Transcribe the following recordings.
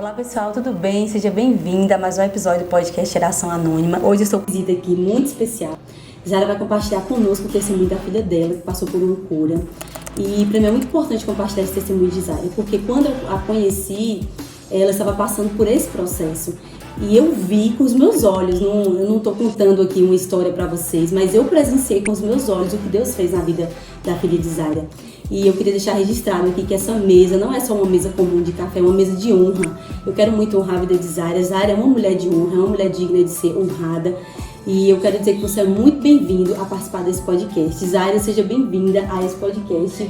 Olá pessoal, tudo bem? Seja bem-vinda a mais um episódio do podcast Geração Anônima. Hoje eu estou com uma visita aqui muito especial. Zara vai compartilhar conosco o testemunho da filha dela, que passou por uma cura. E para mim é muito importante compartilhar esse testemunho de Zara, porque quando eu a conheci, ela estava passando por esse processo. E eu vi com os meus olhos, eu não estou contando aqui uma história para vocês, mas eu presenciei com os meus olhos o que Deus fez na vida da filha de Zara. E eu queria deixar registrado aqui que essa mesa não é só uma mesa comum de café, é uma mesa de honra. Eu quero muito honrar a vida de Zara. Zara é uma mulher de honra, é uma mulher digna de ser honrada. E eu quero dizer que você é muito bem-vindo a participar desse podcast. Zara, seja bem-vinda a esse podcast.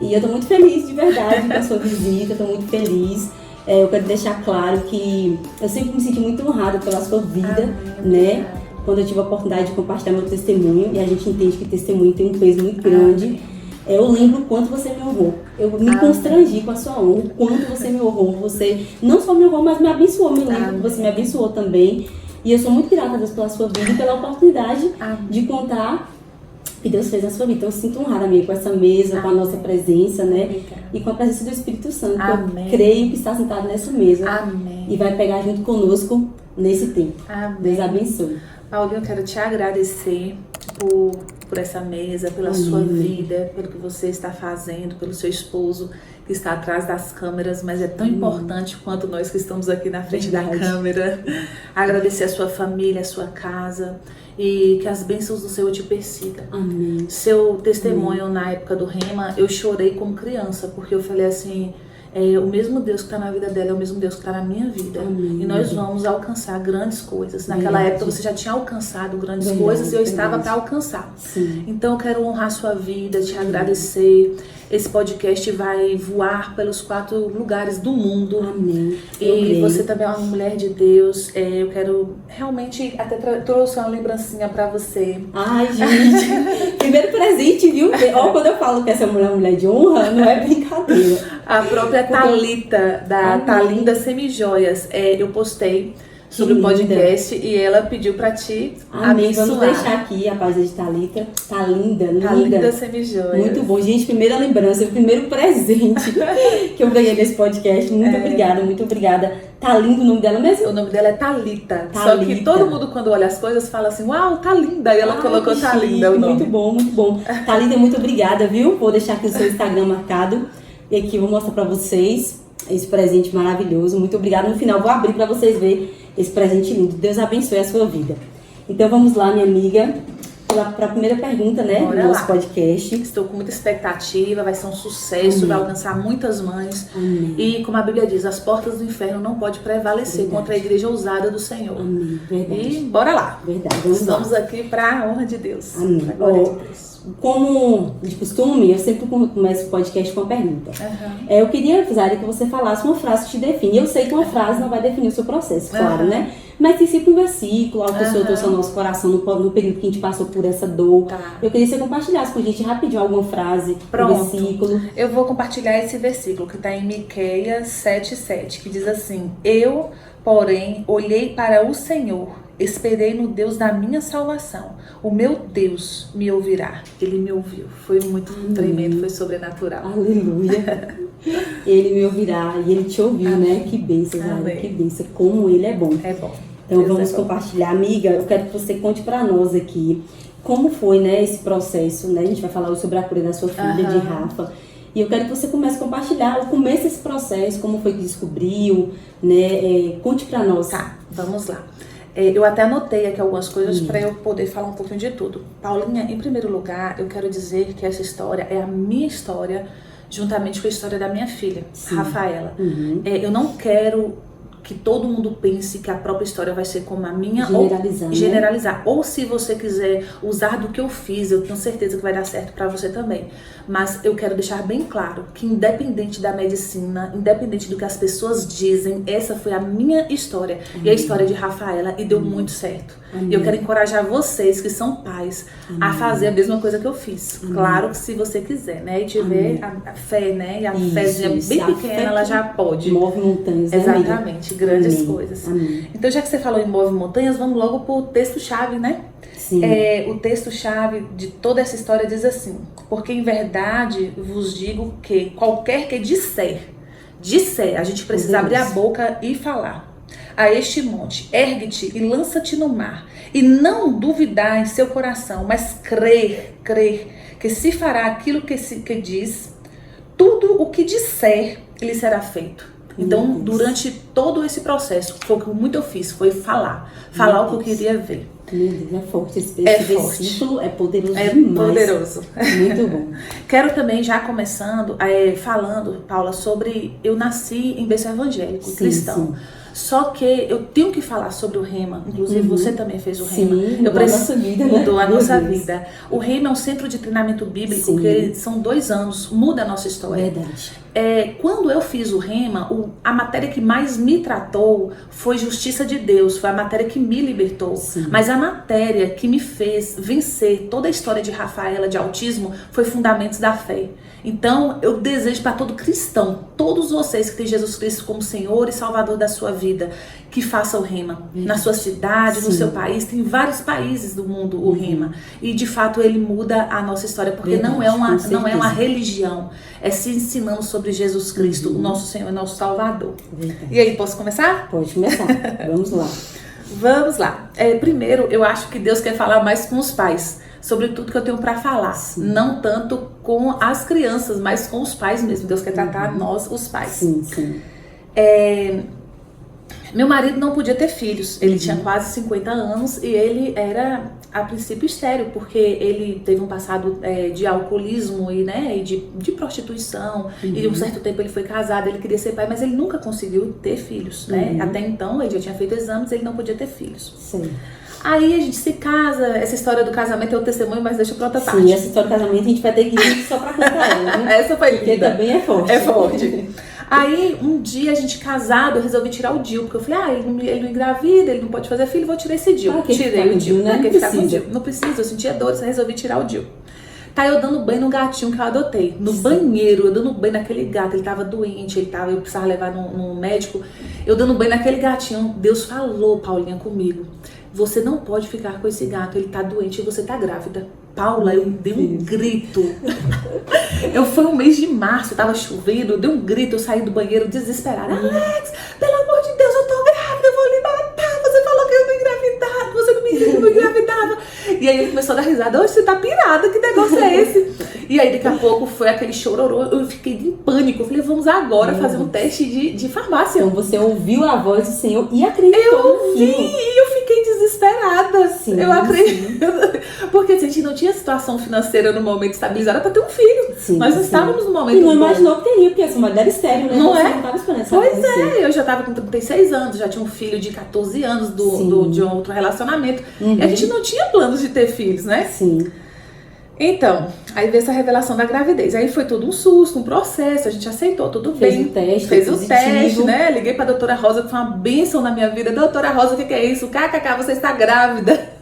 E eu tô muito feliz, de verdade, com a sua visita, tô muito feliz. Eu quero deixar claro que eu sempre me senti muito honrada pela sua vida, né? Quando eu tive a oportunidade de compartilhar meu testemunho, e a gente entende que testemunho tem um peso muito grande. Eu lembro o quanto você me honrou. Eu me constrangi com a sua honra, o quanto você me honrou. Você não só me honrou, mas me abençoou. Me lembro que você me abençoou também. E eu sou muito grata a Deus pela sua vida e pela oportunidade de contar o que Deus fez na sua vida. Então eu sinto honrada, amiga, com essa mesa, com a nossa presença, né? E com a presença do Espírito Santo. Eu creio que está sentado nessa mesa. E vai pegar junto conosco nesse tempo. Deus abençoe. Paulinho, eu quero te agradecer por essa mesa, pela sua vida, pelo que você está fazendo, pelo seu esposo que está atrás das câmeras, mas é tão importante quanto nós que estamos aqui na frente da câmera. Agradecer a sua família, a sua casa e que as bênçãos do Senhor te persigam. Amém. Seu testemunho na época do Rema, eu chorei como criança, porque eu falei assim, o mesmo Deus que está na vida dela é o mesmo Deus que está na minha vida. Amém. E nós vamos alcançar grandes coisas. Naquela época você já tinha alcançado grandes coisas e eu estava para alcançar. Sim. Então eu quero honrar sua vida, te agradecer. Esse podcast vai voar pelos 4 lugares do mundo. Amém. E você também é uma mulher de Deus. Eu quero realmente até trouxe uma lembrancinha pra você. Ai, gente, primeiro presente, viu? Ó, quando eu falo que essa mulher é uma mulher de honra, não é brincadeira. A própria Thalita, da Thalinda Semijoias, eu postei sobre o podcast e ela pediu pra te abençoar. Vamos deixar aqui a página de Thalita. Tá linda, linda. Thalinda Semijoias. Muito bom. Gente, primeira lembrança, o primeiro presente que eu ganhei nesse podcast. Muito obrigada, muito obrigada. Tá lindo o nome dela mesmo? O nome dela é Thalita. Só que todo mundo, quando olha as coisas, fala assim, uau, tá linda. E ela colocou Thalinda o nome. Muito bom, muito bom. Thalita, muito obrigada, viu? Vou deixar aqui o seu Instagram marcado. E aqui vou mostrar pra vocês esse presente maravilhoso. Muito obrigada. No final, vou abrir pra vocês verem esse presente lindo. Deus abençoe a sua vida. Então vamos lá, minha amiga, para a primeira pergunta, né, do nosso podcast. Estou com muita expectativa, vai ser um sucesso, vai alcançar muitas mães. Amém. E como a Bíblia diz, as portas do inferno não podem prevalecer contra a igreja ousada do Senhor. Amém. Verdade. E bora lá. Verdade. Estamos aqui para a honra de Deus. Amém. Pra glória de Deus. Como de costume, eu sempre começo o podcast com uma pergunta. Eu queria, Zara, que você falasse uma frase que te define. Eu sei que uma frase não vai definir o seu processo, claro, né? Mas tem sempre um versículo, algo que o Senhor trouxe ao nosso coração no período que a gente passou por essa dor. Eu queria que você compartilhasse com a gente rapidinho alguma frase, um versículo. Eu vou compartilhar esse versículo que está em Miqueias 7:7, que diz assim: Eu, porém, olhei para o Senhor, esperei no Deus da minha salvação. O meu Deus me ouvirá. Ele me ouviu. Foi muito tremendo, foi sobrenatural. Aleluia. Ele me ouvirá e ele te ouviu, né? Que bênção, Zara, que bênção. Como ele é bom. É bom. Então vamos compartilhar. Amiga, eu quero que você conte pra nós aqui como foi, né, esse processo, né? A gente vai falar hoje sobre a cura da sua filha, de Rafa. E eu quero que você comece a compartilhar o começo desse processo, como foi que descobriu, né? Conte pra nós. Tá, vamos lá. Eu até anotei aqui algumas coisas para eu poder falar um pouquinho de tudo. Paulinha, em primeiro lugar, eu quero dizer que essa história é a minha história, juntamente com a história da minha filha, Rafaela. Eu não quero que todo mundo pense que a própria história vai ser como a minha, generalizar. Ou se você quiser usar do que eu fiz, eu tenho certeza que vai dar certo para você também. Mas eu quero deixar bem claro que independente da medicina, independente do que as pessoas dizem, essa foi a minha história e a história de Rafaela e deu muito certo. E eu quero encorajar vocês que são pais a fazer a mesma coisa que eu fiz. Claro que se você quiser, né? E tiver a fé, né? E a fézinha bem pequena, ela já pode. Move montanhas, né, exatamente, grandes coisas. Então, já que você falou em move montanhas, vamos logo pro texto-chave, né? Sim. O texto-chave de toda essa história diz assim: porque em verdade vos digo que qualquer que disser Disser, a gente precisa abrir a boca e falar. A este monte, ergue-te e lança-te no mar. E não duvidar em seu coração, mas crer, que se fará aquilo que diz, tudo o que disser, lhe será feito. Então, durante todo esse processo, foi o que muito eu fiz, foi falar o que eu queria ver. Meu Deus, é forte. Esse versículo é poderoso demais. É poderoso. Muito bom. Quero também, já começando, falando, Paula, sobre... Eu nasci em berço evangélico, cristão. Sim. Só que eu tenho que falar sobre o Rema. Inclusive, você também fez o Rema. Sim, mudou a nossa vida, né? Mudou a nossa vida. O Rema é um centro de treinamento bíblico, que são 2 anos, muda a nossa história. Verdade. Quando eu fiz o Rema, a matéria que mais me tratou foi justiça de Deus, foi a matéria que me libertou. Sim. Mas a matéria que me fez vencer toda a história de Rafaela, de autismo, foi fundamentos da fé. Então, eu desejo para todo cristão, todos vocês que têm Jesus Cristo como Senhor e Salvador da sua vida, que faça o Rema. Na sua cidade, no seu país, tem vários países do mundo o Rema. E, de fato, ele muda a nossa história, porque não é uma religião, é se ensinando sobre Jesus Cristo, o nosso Senhor e nosso Salvador. E aí, posso começar? Pode começar, vamos lá. Vamos lá. Primeiro, eu acho que Deus quer falar mais com os pais, sobre tudo que eu tenho para falar. Sim. Não tanto com as crianças, mas com os pais mesmo. Deus quer tratar nós, os pais. Sim, sim. Meu marido não podia ter filhos. Ele tinha quase 50 anos e ele era, a princípio, estéril, porque ele teve um passado de alcoolismo e de prostituição. E um certo tempo ele foi casado, ele queria ser pai, mas ele nunca conseguiu ter filhos, né? Até então, ele já tinha feito exames, ele não podia ter filhos. Sim. Aí a gente se casa, essa história do casamento é o testemunho, mas deixa pra outra parte. Sim, essa história do casamento a gente vai ter que ir só pra contar ela, né? Essa foi linda. Porque também é forte. É forte. Aí, um dia, a gente casado, eu resolvi tirar o DIU, porque eu falei, ele não engravida, ele não pode fazer filho, vou tirar esse DIU. Tirei o DIU, né? Não precisa, eu sentia dores, eu resolvi tirar o DIU. Tá eu dando banho no gatinho que eu adotei. No banheiro, eu dando banho naquele gato. Ele tava doente, eu precisava levar no médico. Eu dando banho naquele gatinho. Deus falou, Paulinha, comigo. Você não pode ficar com esse gato, ele tá doente e você tá grávida. Paula, eu dei um grito. Foi um mês de março, tava chovendo, eu dei um grito, eu saí do banheiro desesperada. Alex, pelo amor de Deus, eu tô grávida, eu vou lhe matar. Você falou que eu não engravidava, você não me disse que eu não engravidava. E aí ele começou a dar risada. Você tá pirada, que negócio é esse? E aí daqui a pouco foi aquele chororô, eu fiquei em pânico. Eu falei, vamos agora fazer um teste de farmácia. Então você ouviu a voz do Senhor e acreditou. Eu ouvi e eu fiquei desesperada. Sim, eu acredito. Porque a gente não tinha situação financeira no momento estabilizada para ter um filho. Sim, nós não estávamos no momento. E não imaginou que teria, porque essa mulher era estéril, né? Não você é? não estava esperando essa Pois é, eu já estava com 36 anos, já tinha um filho de 14 anos de um outro relacionamento. E a gente não tinha planos de ter filhos, né? Sim. Então, aí veio essa revelação da gravidez. Aí foi todo um susto, um processo, a gente aceitou, tudo bem. Fez o teste, né? Liguei pra doutora Rosa, que foi uma bênção na minha vida. Doutora Rosa, o que é isso? KKK, você está grávida.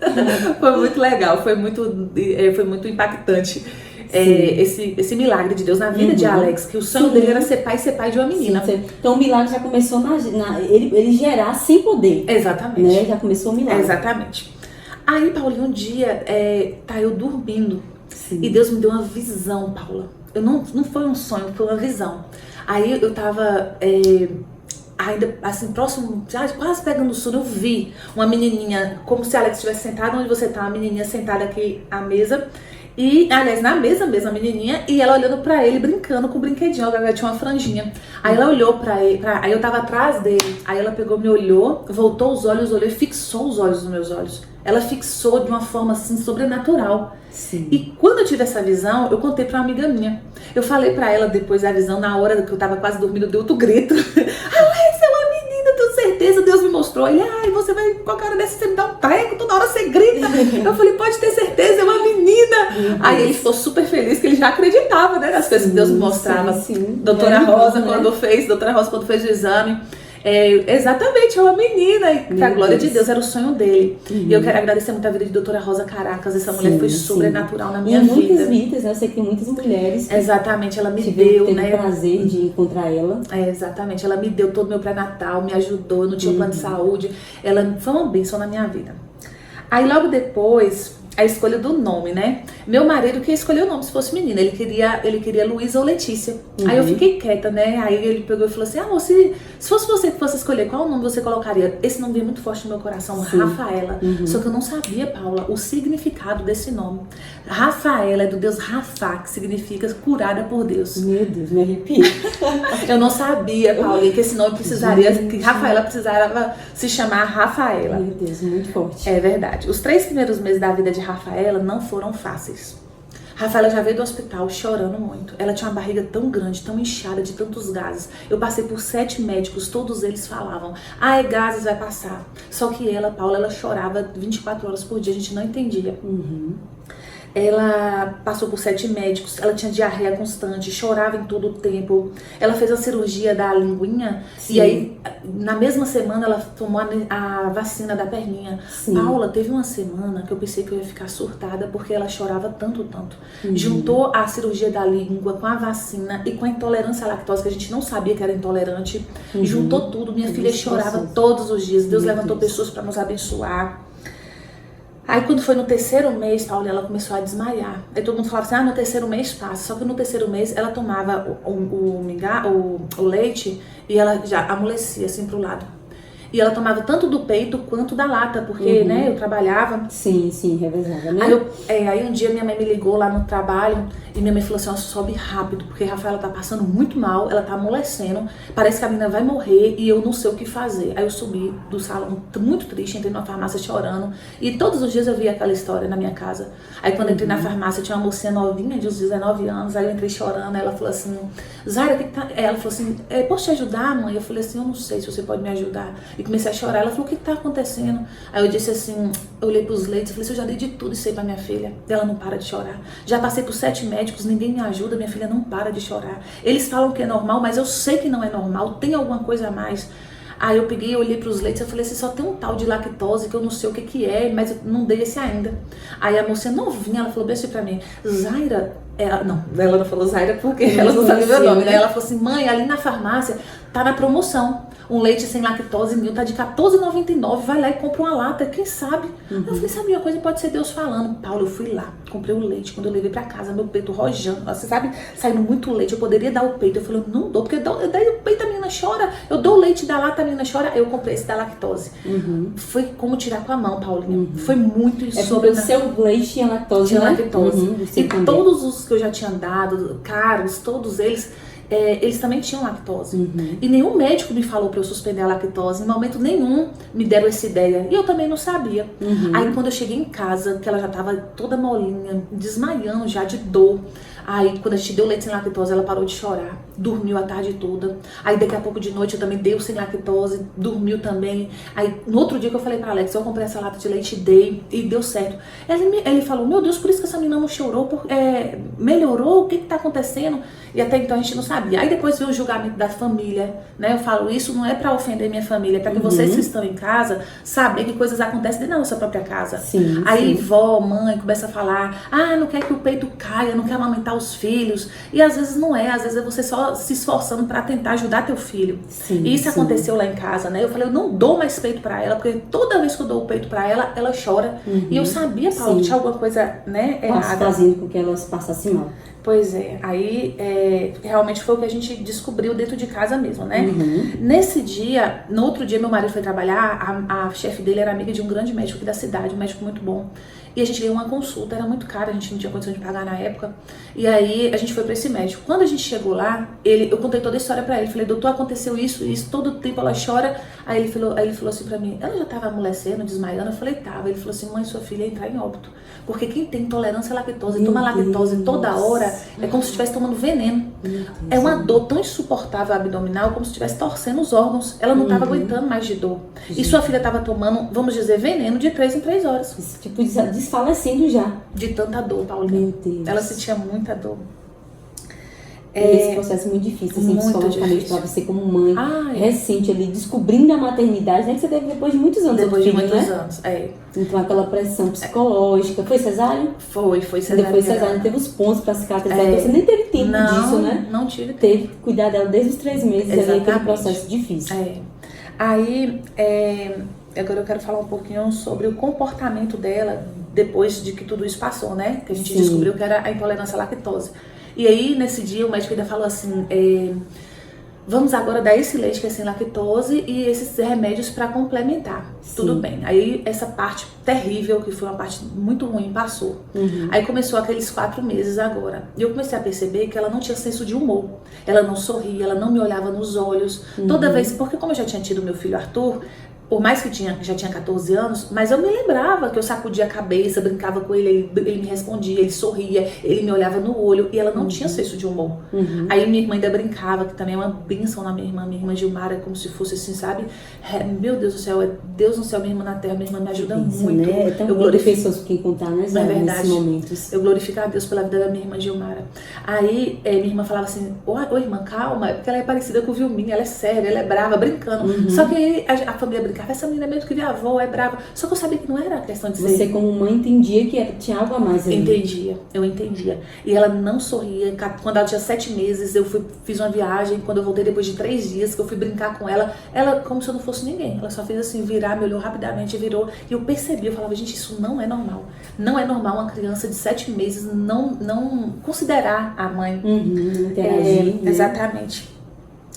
Foi muito legal, foi muito impactante. Esse milagre de Deus na vida de Alex, que o sonho dele era ser pai de uma menina. Sim. Então o milagre já começou ele gerar sem poder. Exatamente. Né? Já começou o milagre. Exatamente. Aí, Paulinho, um dia, tá eu dormindo. Sim. E Deus me deu uma visão, Paula. Não foi um sonho, foi uma visão. Aí eu tava ainda assim, próximo, já quase pegando o sono, eu vi uma menininha, como se a Alex estivesse sentada onde você tá, uma menininha sentada aqui à mesa. E, aliás, na mesa mesmo, a menininha, e ela olhando pra ele, brincando com o brinquedinho, ela tinha uma franjinha. Aí ela olhou pra ele, aí eu tava atrás dele, aí ela pegou, me olhou, voltou os olhos, olhou e fixou os olhos nos meus olhos. Ela fixou de uma forma, assim, sobrenatural. Sim. E quando eu tive essa visão, eu contei pra uma amiga minha. Eu falei pra ela, depois da visão, na hora que eu tava quase dormindo, deu outro grito. Alex, é uma menina, eu tenho certeza, Deus me mostrou. Ele, você vai, qualquer hora dessa, você me dá um treco, toda hora você grita. Eu falei, pode ter certeza, é uma menina. Aí ele ficou super feliz, que ele já acreditava, né, nas coisas que Deus me mostrava. Sim. Doutora Rosa, quando fez o exame. Exatamente, é uma menina, e pra glória de Deus, era o sonho dele. E eu quero agradecer muito a vida de doutora Rosa Caracas. Essa mulher foi sobrenatural na minha vida. E muitas vidas, né? Eu sei que tem muitas mulheres que exatamente, ela me deu, teve o prazer de encontrar ela. Exatamente, ela me deu todo o meu pré-natal, me ajudou, eu não tinha plano de saúde. Ela foi uma bênção na minha vida. Aí logo depois, a escolha do nome, né? Meu marido que escolheu o nome se fosse menina, ele queria Luísa ou Letícia. Aí eu fiquei quieta, né? Aí ele pegou e falou assim, amor, se fosse você que fosse escolher, qual nome você colocaria? Esse nome veio muito forte no meu coração, Sim. Rafaela. Só que eu não sabia, Paula, o significado desse nome. Rafaela é do deus Rafa, que significa curada por Deus. Meu Deus, me arrepio. Eu não sabia, Paula, que esse nome precisaria, que Rafaela precisava se chamar Rafaela. Meu Deus, muito forte. É verdade. Os 3 primeiros meses da vida de Rafaela não foram fáceis. Rafaela já veio do hospital chorando muito. Ela tinha uma barriga tão grande, tão inchada de tantos gases. Eu passei por 7 médicos, todos eles falavam, é gases, vai passar. Só que ela, Paula, ela chorava 24 horas por dia, a gente não entendia. Ela passou por 7 médicos, ela tinha diarreia constante, chorava em todo o tempo. Ela fez a cirurgia da linguinha. Sim. E aí, na mesma semana, ela tomou a vacina da perninha. Sim. Paula, teve uma semana que eu pensei que eu ia ficar surtada porque ela chorava tanto. Juntou a cirurgia da língua com a vacina e com a intolerância à lactose, que a gente não sabia que era intolerante. Juntou tudo, minha filha chorava todos os dias. Deus levantou pessoas para nos abençoar. Aí quando foi no 3º mês, Paula, ela começou a desmaiar. Aí todo mundo falava assim, no 3º mês passa. Só que no 3º mês ela tomava o leite e ela já amolecia assim pro lado. E ela tomava tanto do peito quanto da lata, porque, né, eu trabalhava. Sim, revezava, né? Aí um dia minha mãe me ligou lá no trabalho e minha mãe falou assim, sobe rápido, porque a Rafaela tá passando muito mal, ela tá amolecendo, parece que a menina vai morrer e eu não sei o que fazer. Aí eu subi do salão muito triste, entrei numa farmácia chorando e todos os dias eu via aquela história na minha casa. Aí quando eu entrei na farmácia, tinha uma mocinha novinha de uns 19 anos, aí eu entrei chorando, ela falou assim, Zaira, o que tá... Ela falou assim, posso te ajudar, mãe? Eu falei assim, eu não sei se você pode me ajudar. E comecei a chorar, ela falou, o que tá acontecendo? Aí eu disse assim, eu olhei pros leitos, eu falei assim, eu já dei de tudo isso aí pra minha filha, ela não para de chorar. Já passei por 7 médicos, ninguém me ajuda, minha filha não para de chorar. Eles falam que é normal, mas eu sei que não é normal, tem alguma coisa a mais. Aí eu peguei, olhei pros leitos, eu falei assim, só tem um tal de lactose que eu não sei o que é, mas eu não dei esse ainda. Aí a moça novinha, ela falou bem assim pra mim, Zaira, ela não falou Zaira porque ela não sabia meu nome, né? Ela falou assim, mãe, ali na farmácia tá na promoção. Um leite sem lactose mil tá de R$14,99, vai lá e compra uma lata, quem sabe? Eu falei, sabe uma coisa, pode ser Deus falando. Paulo, eu fui lá, comprei o leite, quando eu levei pra casa, meu peito rojando, você sabe, saindo muito leite, eu poderia dar o peito, eu falei, eu não dou, porque daí o peito a menina chora, eu dou o leite da lata, a menina chora, eu comprei esse da lactose. Foi como tirar com a mão, Paulinha, foi muito isso. É sobre o seu leite tinha lactose, tinha né? lactose. E todos os que eu já tinha dado, caros, todos eles também tinham lactose. E nenhum médico me falou para eu suspender a lactose. Em momento nenhum me deram essa ideia. E eu também não sabia. Aí quando eu cheguei em casa, que ela já tava toda molinha, desmaiando já de dor. Aí quando a gente deu leite sem lactose, ela parou de chorar. Dormiu a tarde toda. Aí daqui a pouco de noite eu também dei o sem lactose. Dormiu também. Aí no outro dia que eu falei pra Alex, eu comprei essa lata de leite e dei. E deu certo. Ele falou, meu Deus, por isso que essa menina não chorou. Melhorou? O que tá acontecendo? E até então a gente não sabia. Aí depois veio o julgamento da família, né? Eu falo, isso não é pra ofender minha família, é pra que vocês que estão em casa saberem que coisas acontecem dentro da nossa própria casa. Aí vó, mãe começa a falar, não quer que o peito caia, não quer amamentar os filhos. E às vezes não é, às vezes é você só se esforçando pra tentar ajudar teu filho. E isso aconteceu lá em casa, né? Eu falei, eu não dou mais peito pra ela, porque toda vez que eu dou o peito pra ela, ela chora. E eu sabia, Paulo, que tinha alguma coisa, né, errada. Fazendo com que elas passassem mal. Pois é, aí realmente foi o que a gente descobriu dentro de casa mesmo, né? Nesse dia, no outro dia meu marido foi trabalhar, a chefe dele era amiga de um grande médico aqui da cidade, um médico muito bom. E a gente ganhou uma consulta, era muito cara, a gente não tinha condição de pagar na época. E aí a gente foi pra esse médico. Quando a gente chegou lá, eu contei toda a história pra ele. Falei, doutor, aconteceu isso, todo o tempo ela chora. Aí ele falou assim pra mim, ela já tava amolecendo, desmaiando? Eu falei, tava. Ele falou assim, mãe, sua filha ia entrar em óbito. Porque quem tem intolerância à lactose, toma lactose toda hora, é como se estivesse tomando veneno. É uma dor tão insuportável abdominal, como se estivesse torcendo os órgãos. Ela não tava aguentando mais de dor. E sua filha tava tomando, vamos dizer, veneno de 3 em 3 horas. Esse tipo desfalecendo já. De tanta dor, Paulinha. Meu Deus. Ela sentia muita dor. Esse processo é muito difícil, assim, psicologicamente, pra você como mãe, recente ali, descobrindo a maternidade, né, que você teve depois de muitos anos. Depois de muitos anos, Então aquela pressão psicológica. Foi cesárea? Foi cesárea. Depois cesárea, teve os pontos pra cicatrizar, você nem teve tempo disso, né? Não tive tempo. Teve que cuidar dela desde os 3 meses, ali, aquele processo difícil. Aí, agora eu quero falar um pouquinho sobre o comportamento dela depois de que tudo isso passou, né? Que a gente descobriu que era a intolerância à lactose. E aí, nesse dia, o médico ainda falou assim, vamos agora dar esse leite que é sem lactose e esses remédios para complementar. Sim. Tudo bem. Aí essa parte terrível, que foi uma parte muito ruim, passou. Aí começou aqueles 4 meses agora. E eu comecei a perceber que ela não tinha senso de humor. Ela não sorria, ela não me olhava nos olhos. Toda vez, porque como eu já tinha tido meu filho Arthur, por mais que já tinha 14 anos, mas eu me lembrava que eu sacudia a cabeça, brincava com ele, ele me respondia, ele sorria, ele me olhava no olho e ela não tinha senso de humor. Aí minha irmã ainda brincava, que também é uma bênção na minha irmã Gilmara, como se fosse assim, sabe? Meu Deus do céu, é Deus no céu, minha irmã na terra, minha irmã me ajuda muito. Né? É tão bom ter pessoas com quem contar, né, Zé, nesses momentos. Eu glorifico a Deus pela vida da minha irmã Gilmara. Aí minha irmã falava assim, ô irmã, calma, porque ela é parecida com o Vilminha, ela é séria, ela é brava, brincando. Só que aí a família brincava, essa menina é mesmo que minha avó, é brava. Só que eu sabia que não era questão de ser. Você como mãe entendia que tinha algo a mais ali. Eu entendia. E ela não sorria. Quando ela tinha 7 meses, eu fiz uma viagem. Quando eu voltei depois de 3 dias, que eu fui brincar com ela, ela como se eu não fosse ninguém. Ela só fez assim, virar, me olhou rapidamente, virou. E eu percebi, eu falava, gente, isso não é normal. Não é normal uma criança de 7 meses não considerar a mãe. Interagir. Né? Exatamente.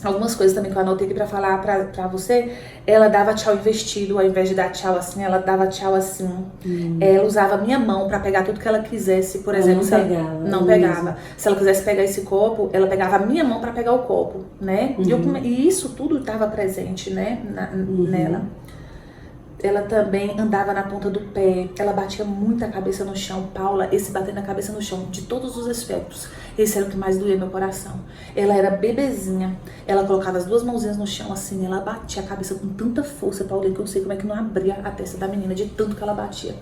Algumas coisas também que eu anotei aqui pra falar pra você. Ela dava tchau investido, ao invés de dar tchau assim, ela dava tchau assim. Ela usava a minha mão pra pegar tudo que ela quisesse. Por exemplo, não pegava. Se ela quisesse pegar esse copo, ela pegava a minha mão pra pegar o copo, né? E isso tudo estava presente, né, nela. Ela também andava na ponta do pé, ela batia muito a cabeça no chão. Paula, esse bater na cabeça no chão, de todos os aspectos, esse era o que mais doía meu coração. Ela era bebezinha, ela colocava as 2 mãozinhas no chão assim, ela batia a cabeça com tanta força, Paula, que eu sei como é que não abria a testa da menina, de tanto que ela batia.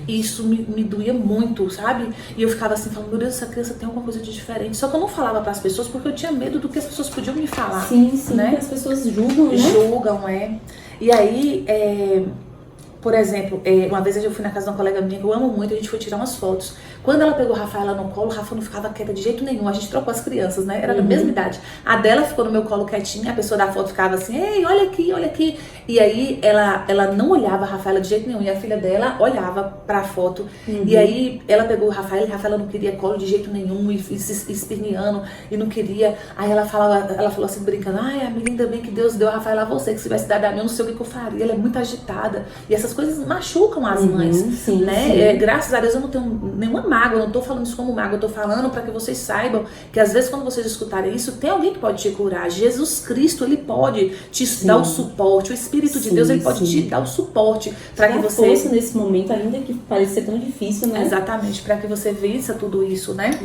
E isso me doía muito, sabe? E eu ficava assim, falando, meu Deus, essa criança tem alguma coisa de diferente. Só que eu não falava pras pessoas porque eu tinha medo do que as pessoas podiam me falar. Sim, né? As pessoas julgam, né? Julgam, E aí, por exemplo, uma vez eu fui na casa de uma colega minha que eu amo muito, a gente foi tirar umas fotos. Quando ela pegou a Rafaela no colo, a Rafa não ficava quieta de jeito nenhum. A gente trocou as crianças, né? Era da mesma idade. A dela ficou no meu colo quietinha, a pessoa da foto ficava assim, ei, olha aqui, olha aqui. E aí ela não olhava a Rafaela de jeito nenhum. E a filha dela olhava pra foto. E aí ela pegou o Rafaela e a Rafaela não queria colo de jeito nenhum, e se espirniando, e não queria. Aí ela falou assim, brincando, ai, amiga, ainda bem que Deus deu a Rafaela a você, que se tivesse dado a mim, eu não sei o que eu faria. Ela é muito agitada. E essas coisas machucam as mães, né? Graças a Deus eu não tenho nenhuma mágoa, eu não tô falando isso como mágoa, eu tô falando para que vocês saibam que às vezes quando vocês escutarem isso, tem alguém que pode te curar. Jesus Cristo, ele pode te dar o suporte, o Espírito de Deus, ele pode te dar o suporte para que você... força nesse momento, ainda que pareça ser tão difícil, né? Exatamente, para que você vença tudo isso, né?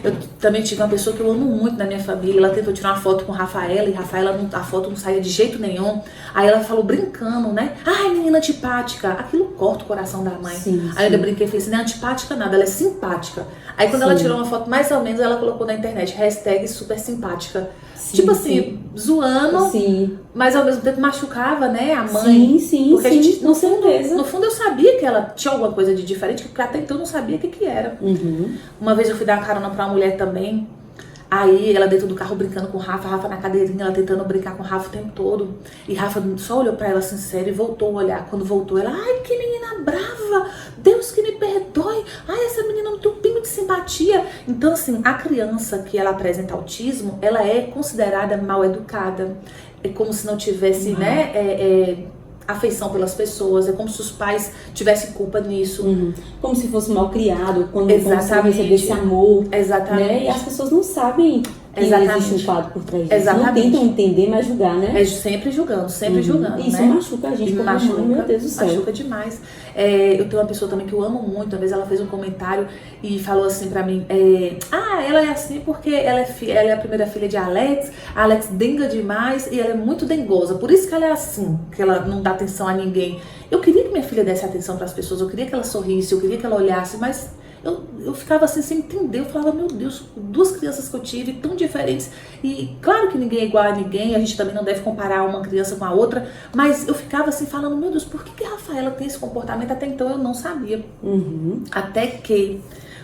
Eu também tive uma pessoa que eu amo muito na minha família. Ela tentou tirar uma foto com a Rafaela, e a foto não saía de jeito nenhum. Aí ela falou brincando, né? Ai, menina antipática. Aquilo corta o coração da mãe. Aí eu ainda brinquei e falei assim, não é antipática nada, ela é simpática. Aí quando ela tirou uma foto mais ou menos, ela colocou na internet, #super simpática. Tipo assim, zoando, mas ao mesmo tempo machucava, né, a mãe. Porque a gente, no fundo eu sabia que ela tinha alguma coisa de diferente, porque até então eu não sabia o que era. Uma vez eu fui dar uma carona pra uma mulher também, aí ela dentro do carro brincando com o Rafa na cadeirinha, ela tentando brincar com o Rafa o tempo todo. E Rafa só olhou pra ela assim, sério, e voltou a olhar. Quando voltou, ela, ai, que menina brava, Deus que me perdoe, ai, essa menina não tem um pingo de simpatia. Então, assim, a criança que ela apresenta autismo, ela é considerada mal educada. É como se não tivesse, né, afeição pelas pessoas, é como se os pais tivessem culpa nisso. Como se fosse mal criado, quando você recebesse amor. Né? E as pessoas não sabem que existe um quadro por trás disso. Não tentam entender, mas julgar, né? É sempre julgando, Isso, né? Machuca a gente como mãe, meu Deus do céu. Machuca demais. Eu tenho uma pessoa também que eu amo muito, uma vez ela fez um comentário e falou assim pra mim, ela é assim porque ela é a primeira filha de Alex, a Alex denga demais e ela é muito dengosa, por isso que ela é assim, que ela não dá atenção a ninguém. Eu queria que minha filha desse atenção pras pessoas, eu queria que ela sorrisse, eu queria que ela olhasse, mas eu ficava assim sem entender, eu falava, meu Deus, 2 crianças que eu tive tão diferentes, e claro que ninguém é igual a ninguém, a gente também não deve comparar uma criança com a outra, mas eu ficava assim falando, meu Deus, por que a Rafaela tem esse comportamento? Até então eu não sabia. Até que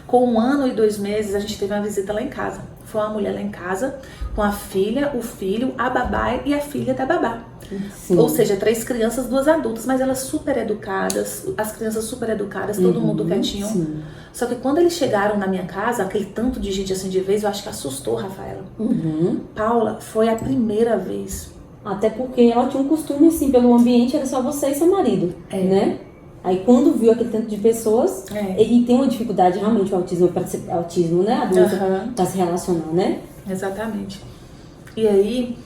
com 1 ano e 2 meses a gente teve uma visita lá em casa. Foi uma mulher lá em casa com a filha, o filho, a babá e a filha da babá. Sim. Ou seja, 3 crianças, 2 adultas, mas elas super educadas, as crianças super educadas, todo mundo quietinho. Sim. Só que quando eles chegaram na minha casa, aquele tanto de gente assim de vez, eu acho que assustou a Rafaela. Paula, foi a primeira vez. Até porque ela tinha um costume, assim, pelo ambiente, era só você e seu marido, né? Aí quando viu aquele tanto de pessoas, e tem uma dificuldade realmente, o autismo, né? A doença para se relacionar, né? Exatamente. E aí,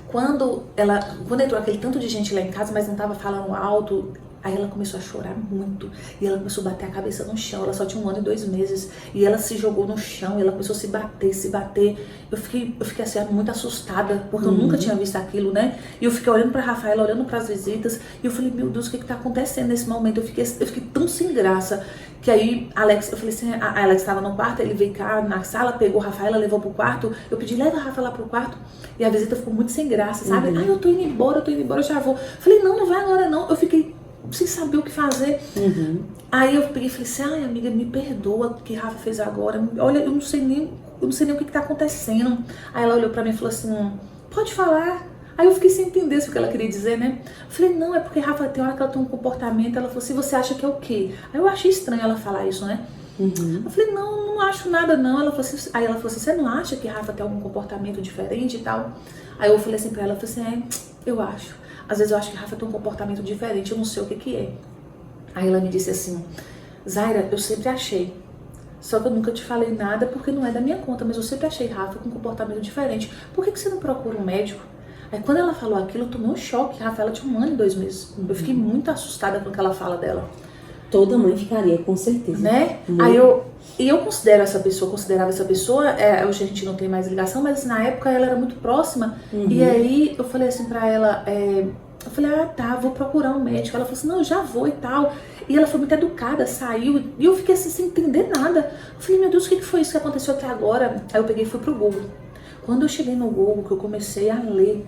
quando entrou aquele tanto de gente lá em casa, mas não tava falando alto, aí ela começou a chorar muito. E ela começou a bater a cabeça no chão. Ela só tinha 1 ano e 2 meses. E ela se jogou no chão. E ela começou a se bater. Eu fiquei assim, muito assustada. Porque eu nunca tinha visto aquilo, né? E eu fiquei olhando pra Rafaela, olhando pras visitas. E eu falei, meu Deus, o que tá acontecendo nesse momento? Eu fiquei tão sem graça. Que aí, eu falei assim, a Alex estava no quarto. Ele veio cá na sala, pegou a Rafaela, levou pro quarto. Eu pedi, leva a Rafaela pro quarto. E a visita ficou muito sem graça, sabe? Eu tô indo embora, eu já vou. Falei, não vai agora não. Eu fiquei sem saber o que fazer. Aí eu peguei e falei assim, ai amiga, me perdoa o que Rafa fez agora. Olha, eu não sei nem o que tá acontecendo. Aí ela olhou pra mim e falou assim, pode falar. Aí eu fiquei sem entender o que ela queria dizer, né? Eu falei, não, é porque Rafa tem hora que ela tem um comportamento. Ela falou assim, você acha que é o quê? Aí eu achei estranho ela falar isso, né? Eu falei, não acho nada não. Aí ela falou assim, você não acha que Rafa tem algum comportamento diferente e tal? Aí eu falei assim pra ela, eu falei assim, eu acho. Às vezes eu acho que Rafa tem um comportamento diferente, eu não sei o que é. Aí ela me disse assim, Zaira, eu sempre achei. Só que eu nunca te falei nada porque não é da minha conta, mas eu sempre achei Rafa com um comportamento diferente. Por que você não procura um médico? Aí quando ela falou aquilo, eu tomei um choque. Rafaela tinha 1 ano e 2 meses. Eu fiquei muito assustada com aquela fala dela. Toda mãe ficaria, com certeza. Né? Aí eu considero essa pessoa, considerava essa pessoa, hoje a gente não tem mais ligação, mas assim, na época ela era muito próxima. E aí eu falei assim pra ela, eu falei, tá, vou procurar um médico. Ela falou assim, não, eu já vou e tal. E ela foi muito educada, saiu, e eu fiquei assim, sem entender nada. Eu falei, meu Deus, o que foi isso que aconteceu até agora? Aí eu peguei e fui pro Google. Quando eu cheguei no Google, que eu comecei a ler,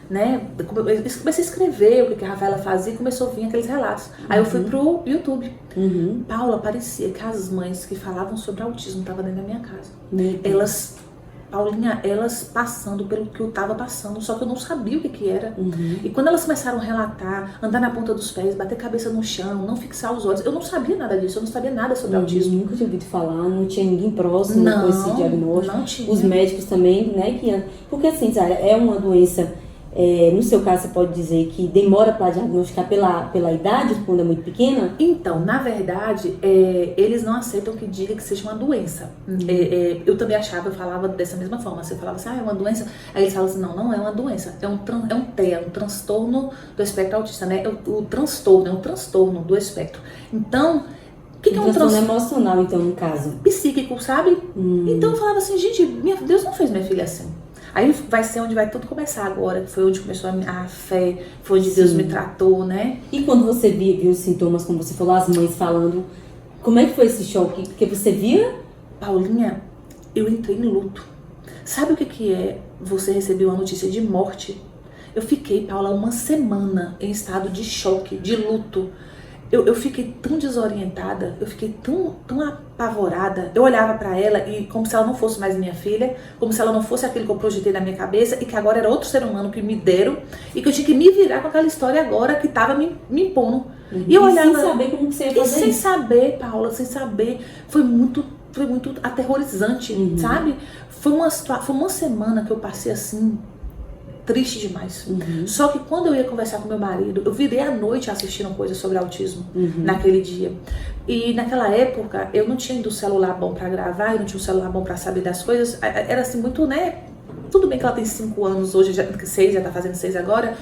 né, eu comecei a escrever o que a Rafaela fazia e começou a vir aqueles relatos. Aí eu fui pro YouTube. Paula, parecia que as mães que falavam sobre autismo estavam dentro da minha casa. Elas passando pelo que eu tava passando, só que eu não sabia o que era. E quando elas começaram a relatar, andar na ponta dos pés, bater cabeça no chão, não fixar os olhos, eu não sabia nada disso, eu não sabia nada sobre autismo. Nunca tinha ouvido falar, não tinha ninguém próximo com esse diagnóstico. Não tinha. Os médicos também, né? Porque assim, Zara, é uma doença, no seu caso você pode dizer que demora para diagnosticar pela idade, quando é muito pequena? Então, na verdade, eles não aceitam que diga que seja uma doença. Eu também achava, eu falava dessa mesma forma. Você falava assim, é uma doença? Aí eles falam assim, não é uma doença. É um TEA, um transtorno do espectro autista, né? O transtorno, é um transtorno do espectro. Então, o que é um transtorno emocional, então, no caso? Psíquico, sabe? Então eu falava assim, gente, Deus não fez minha filha assim. Aí vai ser onde vai tudo começar agora, que foi onde começou a fé, foi onde Deus me tratou, né? E quando você viu os sintomas, como você falou, as mães falando, como é que foi esse choque? Porque você via? Paulinha, eu entrei em luto. Sabe o que é você receber uma notícia de morte? Eu fiquei, Paula, 1 semana em estado de choque, de luto. Eu fiquei tão desorientada, eu fiquei tão apavorada. Eu olhava pra ela e como se ela não fosse mais minha filha, como se ela não fosse aquilo que eu projetei na minha cabeça e que agora era outro ser humano que me deram e que eu tinha que me virar com aquela história agora que tava me impondo. E eu olhava, sem saber como você ia fazer sem isso. saber, Paula, sem saber. Foi muito aterrorizante, sabe? Foi uma semana que eu passei assim, triste demais. Só que quando eu ia conversar com meu marido, eu virei à noite assistindo coisas sobre autismo naquele dia. E naquela época, eu não tinha ainda um celular bom pra gravar, eu não tinha um celular bom pra saber das coisas. Era assim, muito, né? Tudo bem que ela tem 5 anos hoje, 6, já tá fazendo 6 agora.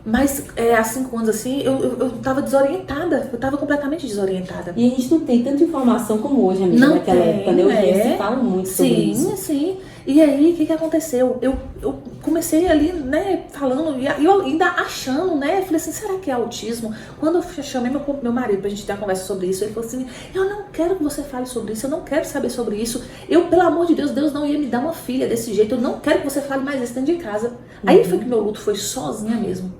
Mas há 5 anos assim, eu tava desorientada. Eu tava completamente desorientada. E a gente não tem tanta informação como hoje, amiga, naquela época, né? Hoje se fala muito sobre isso. Sim. E aí, o que aconteceu? Eu comecei ali, né, falando, e eu ainda achando, né, falei assim, será que é autismo? Quando eu chamei meu marido pra gente ter uma conversa sobre isso, ele falou assim, eu não quero que você fale sobre isso, eu não quero saber sobre isso. Pelo amor de Deus, Deus não ia me dar uma filha desse jeito, eu não quero que você fale mais isso dentro de casa. Aí foi que meu luto foi sozinha mesmo.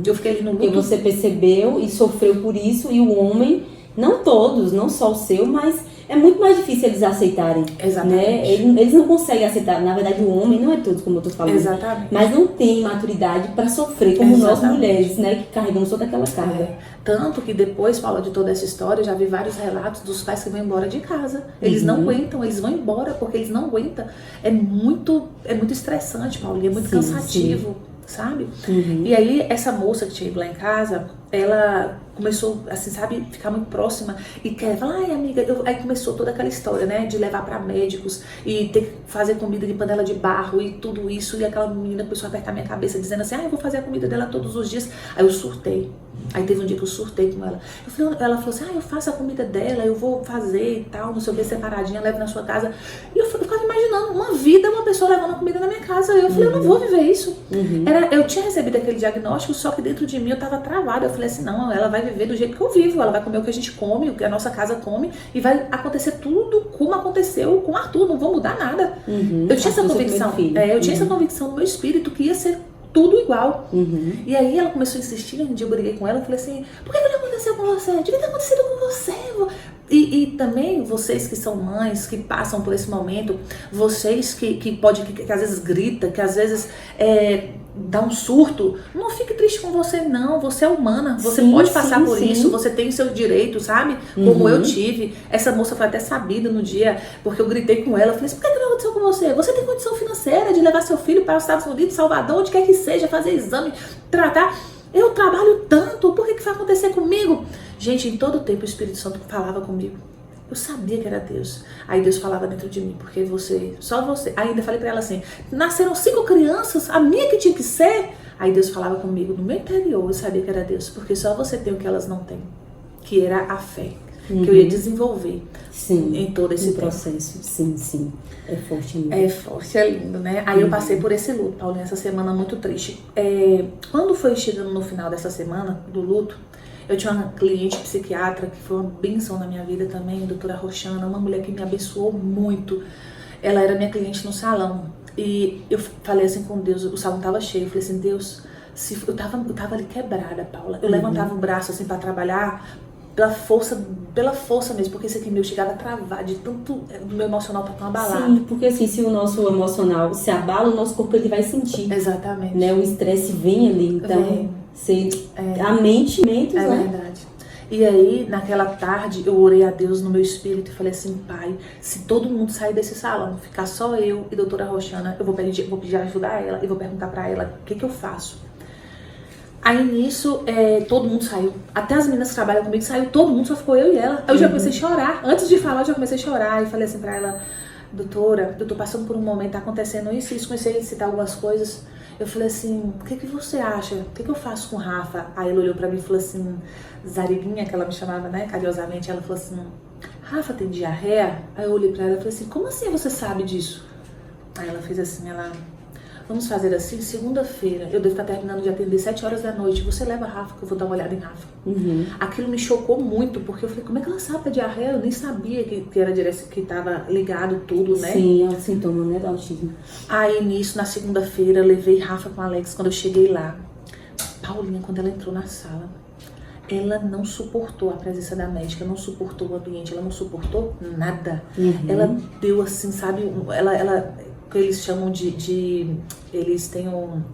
Eu fiquei ali no luto. E você percebeu e sofreu por isso, e o homem, não todos, não só o seu, mas é muito mais difícil eles aceitarem. Exatamente. Né? Eles não conseguem aceitar. Na verdade, o homem não é todos, como eu tô falando. Exatamente. Mas não tem maturidade para sofrer como nós mulheres, né? Que carregamos toda aquela carga. Tanto que depois, Paula, de toda essa história, eu já vi vários relatos dos pais que vão embora de casa. Eles não aguentam, eles vão embora porque eles não aguentam. É muito estressante, Paula, é muito cansativo. Sabe? E aí, essa moça que tinha ido lá em casa, ela começou, assim, sabe, ficar muito próxima e quer falar, ai, amiga, aí começou toda aquela história, né, de levar pra médicos e ter que fazer comida de panela de barro e tudo isso, e aquela menina começou a apertar minha cabeça, dizendo assim, eu vou fazer a comida dela todos os dias. Aí eu surtei. Aí teve um dia que eu surtei com ela. Ela falou assim, eu faço a comida dela, eu vou fazer e tal, não sei o que, separadinha, levo na sua casa. E eu ficava imaginando uma vida, uma pessoa levando a comida na minha casa. E eu falei, eu não vou viver isso. Eu tinha recebido aquele diagnóstico, só que dentro de mim eu tava travada. Eu falei assim, não, ela vai viver do jeito que eu vivo, ela vai comer o que a gente come, o que a nossa casa come, e vai acontecer tudo como aconteceu com o Arthur, não vou mudar nada. Eu tinha essa convicção, eu tinha essa convicção no meu espírito que ia ser tudo igual. E aí ela começou a insistir, um dia eu briguei com ela, eu falei assim, por que não aconteceu com você? Devia ter acontecido com você. E também vocês que são mães, que passam por esse momento, vocês que às vezes grita, que às vezes dá um surto, não fique triste com você não, você é humana, você pode passar por isso, você tem o seu direito, sabe? Como eu tive. Essa moça foi até sabida no dia, porque eu gritei com ela, eu falei assim, por que não aconteceu com você? Você tem condição financeira de levar seu filho para os Estados Unidos, Salvador, onde quer que seja, fazer exame, tratar. Eu trabalho tanto, por que vai acontecer comigo? Gente, em todo tempo o Espírito Santo falava comigo. Eu sabia que era Deus. Aí Deus falava dentro de mim, porque só você. Aí ainda falei pra ela assim, nasceram 5 crianças, a minha que tinha que ser. Aí Deus falava comigo, no meu interior eu sabia que era Deus, porque só você tem o que elas não têm, que era a fé, que eu ia desenvolver em todo esse processo. Sim. É forte mesmo. É forte, é lindo, né? Aí eu passei por esse luto, Paulinha, essa semana muito triste. Quando foi chegando no final dessa semana, do luto, eu tinha uma cliente psiquiatra que foi uma bênção na minha vida também, a doutora Roxana, uma mulher que me abençoou muito. Ela era minha cliente no salão. E eu falei assim com Deus, o salão tava cheio, eu falei assim, Deus, eu tava ali quebrada, Paula. Eu levantava o braço assim pra trabalhar, pela força mesmo, porque esse aqui meu chegava a travar, de tanto do meu emocional tá tão abalado. Sim, porque assim, se o nosso emocional se abala, o nosso corpo ele vai sentir. Exatamente. Né? O estresse vem ali, então a mente, né? É verdade. E aí, naquela tarde, eu orei a Deus no meu espírito e falei assim, Pai, se todo mundo sair desse salão, ficar só eu e a doutora Roxana, eu vou pedir ajuda a ela e vou perguntar pra ela o que eu faço. Aí nisso, todo mundo saiu. Até as meninas que trabalham comigo saiu, todo mundo, só ficou eu e ela. Aí eu já comecei a chorar. Antes de falar, eu já comecei a chorar. E falei assim pra ela, doutora, eu tô passando por um momento, tá acontecendo isso e isso. Comecei a citar algumas coisas. Eu falei assim, o que você acha? O que eu faço com o Rafa? Aí ela olhou pra mim e falou assim, Zariguinha, que ela me chamava, né, carinhosamente. Ela falou assim, Rafa tem diarreia? Aí eu olhei pra ela e falei assim, como assim você sabe disso? Aí ela fez assim, vamos fazer assim, segunda-feira, eu devo estar terminando de atender 7 horas da noite, você leva a Rafa, que eu vou dar uma olhada em Rafa. Aquilo me chocou muito, porque eu falei, como é que ela sabe a diarreia? Eu nem sabia que era que estava ligado tudo, né? Sim, é um sintoma, né, do autismo. Aí nisso, na segunda-feira, eu levei Rafa com a Alex, quando eu cheguei lá. Paulinha, quando ela entrou na sala, ela não suportou a presença da médica, não suportou o ambiente, ela não suportou nada. Ela deu assim, sabe, ela que eles chamam eles têm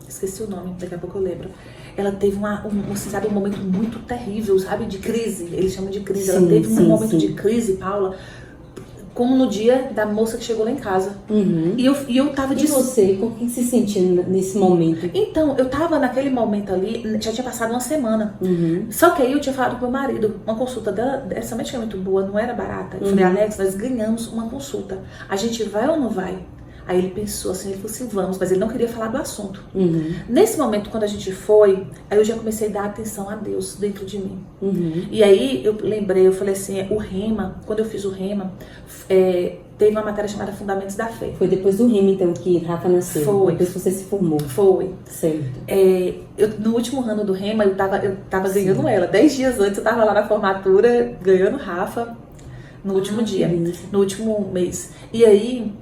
esqueci o nome, daqui a pouco eu lembro. Ela teve um momento muito terrível, sabe, de crise, eles chamam de crise. Ela teve um momento de crise, Paula, como no dia da moça que chegou lá em casa. E eu tava... E você, como que se sentiu nesse momento? Então, eu tava naquele momento ali, já tinha passado uma semana. Só que aí eu tinha falado com meu marido, uma consulta dela, essa médica é muito boa, não era barata. Eu falei, Alex, nós ganhamos uma consulta. A gente vai ou não vai? Aí ele pensou assim, ele falou assim, vamos, mas ele não queria falar do assunto. Nesse momento, quando a gente foi, aí eu já comecei a dar atenção a Deus dentro de mim. E aí eu lembrei, eu falei assim, o Rema, quando eu fiz o Rema, teve uma matéria chamada Fundamentos da Fé. Foi depois do Rema, então, que Rafa nasceu? Foi. Depois que você se formou? Foi. Certo. No último ano do Rema, eu tava ganhando ela. 10 dias antes eu tava lá na formatura, ganhando Rafa, no último dia, no último mês. E aí...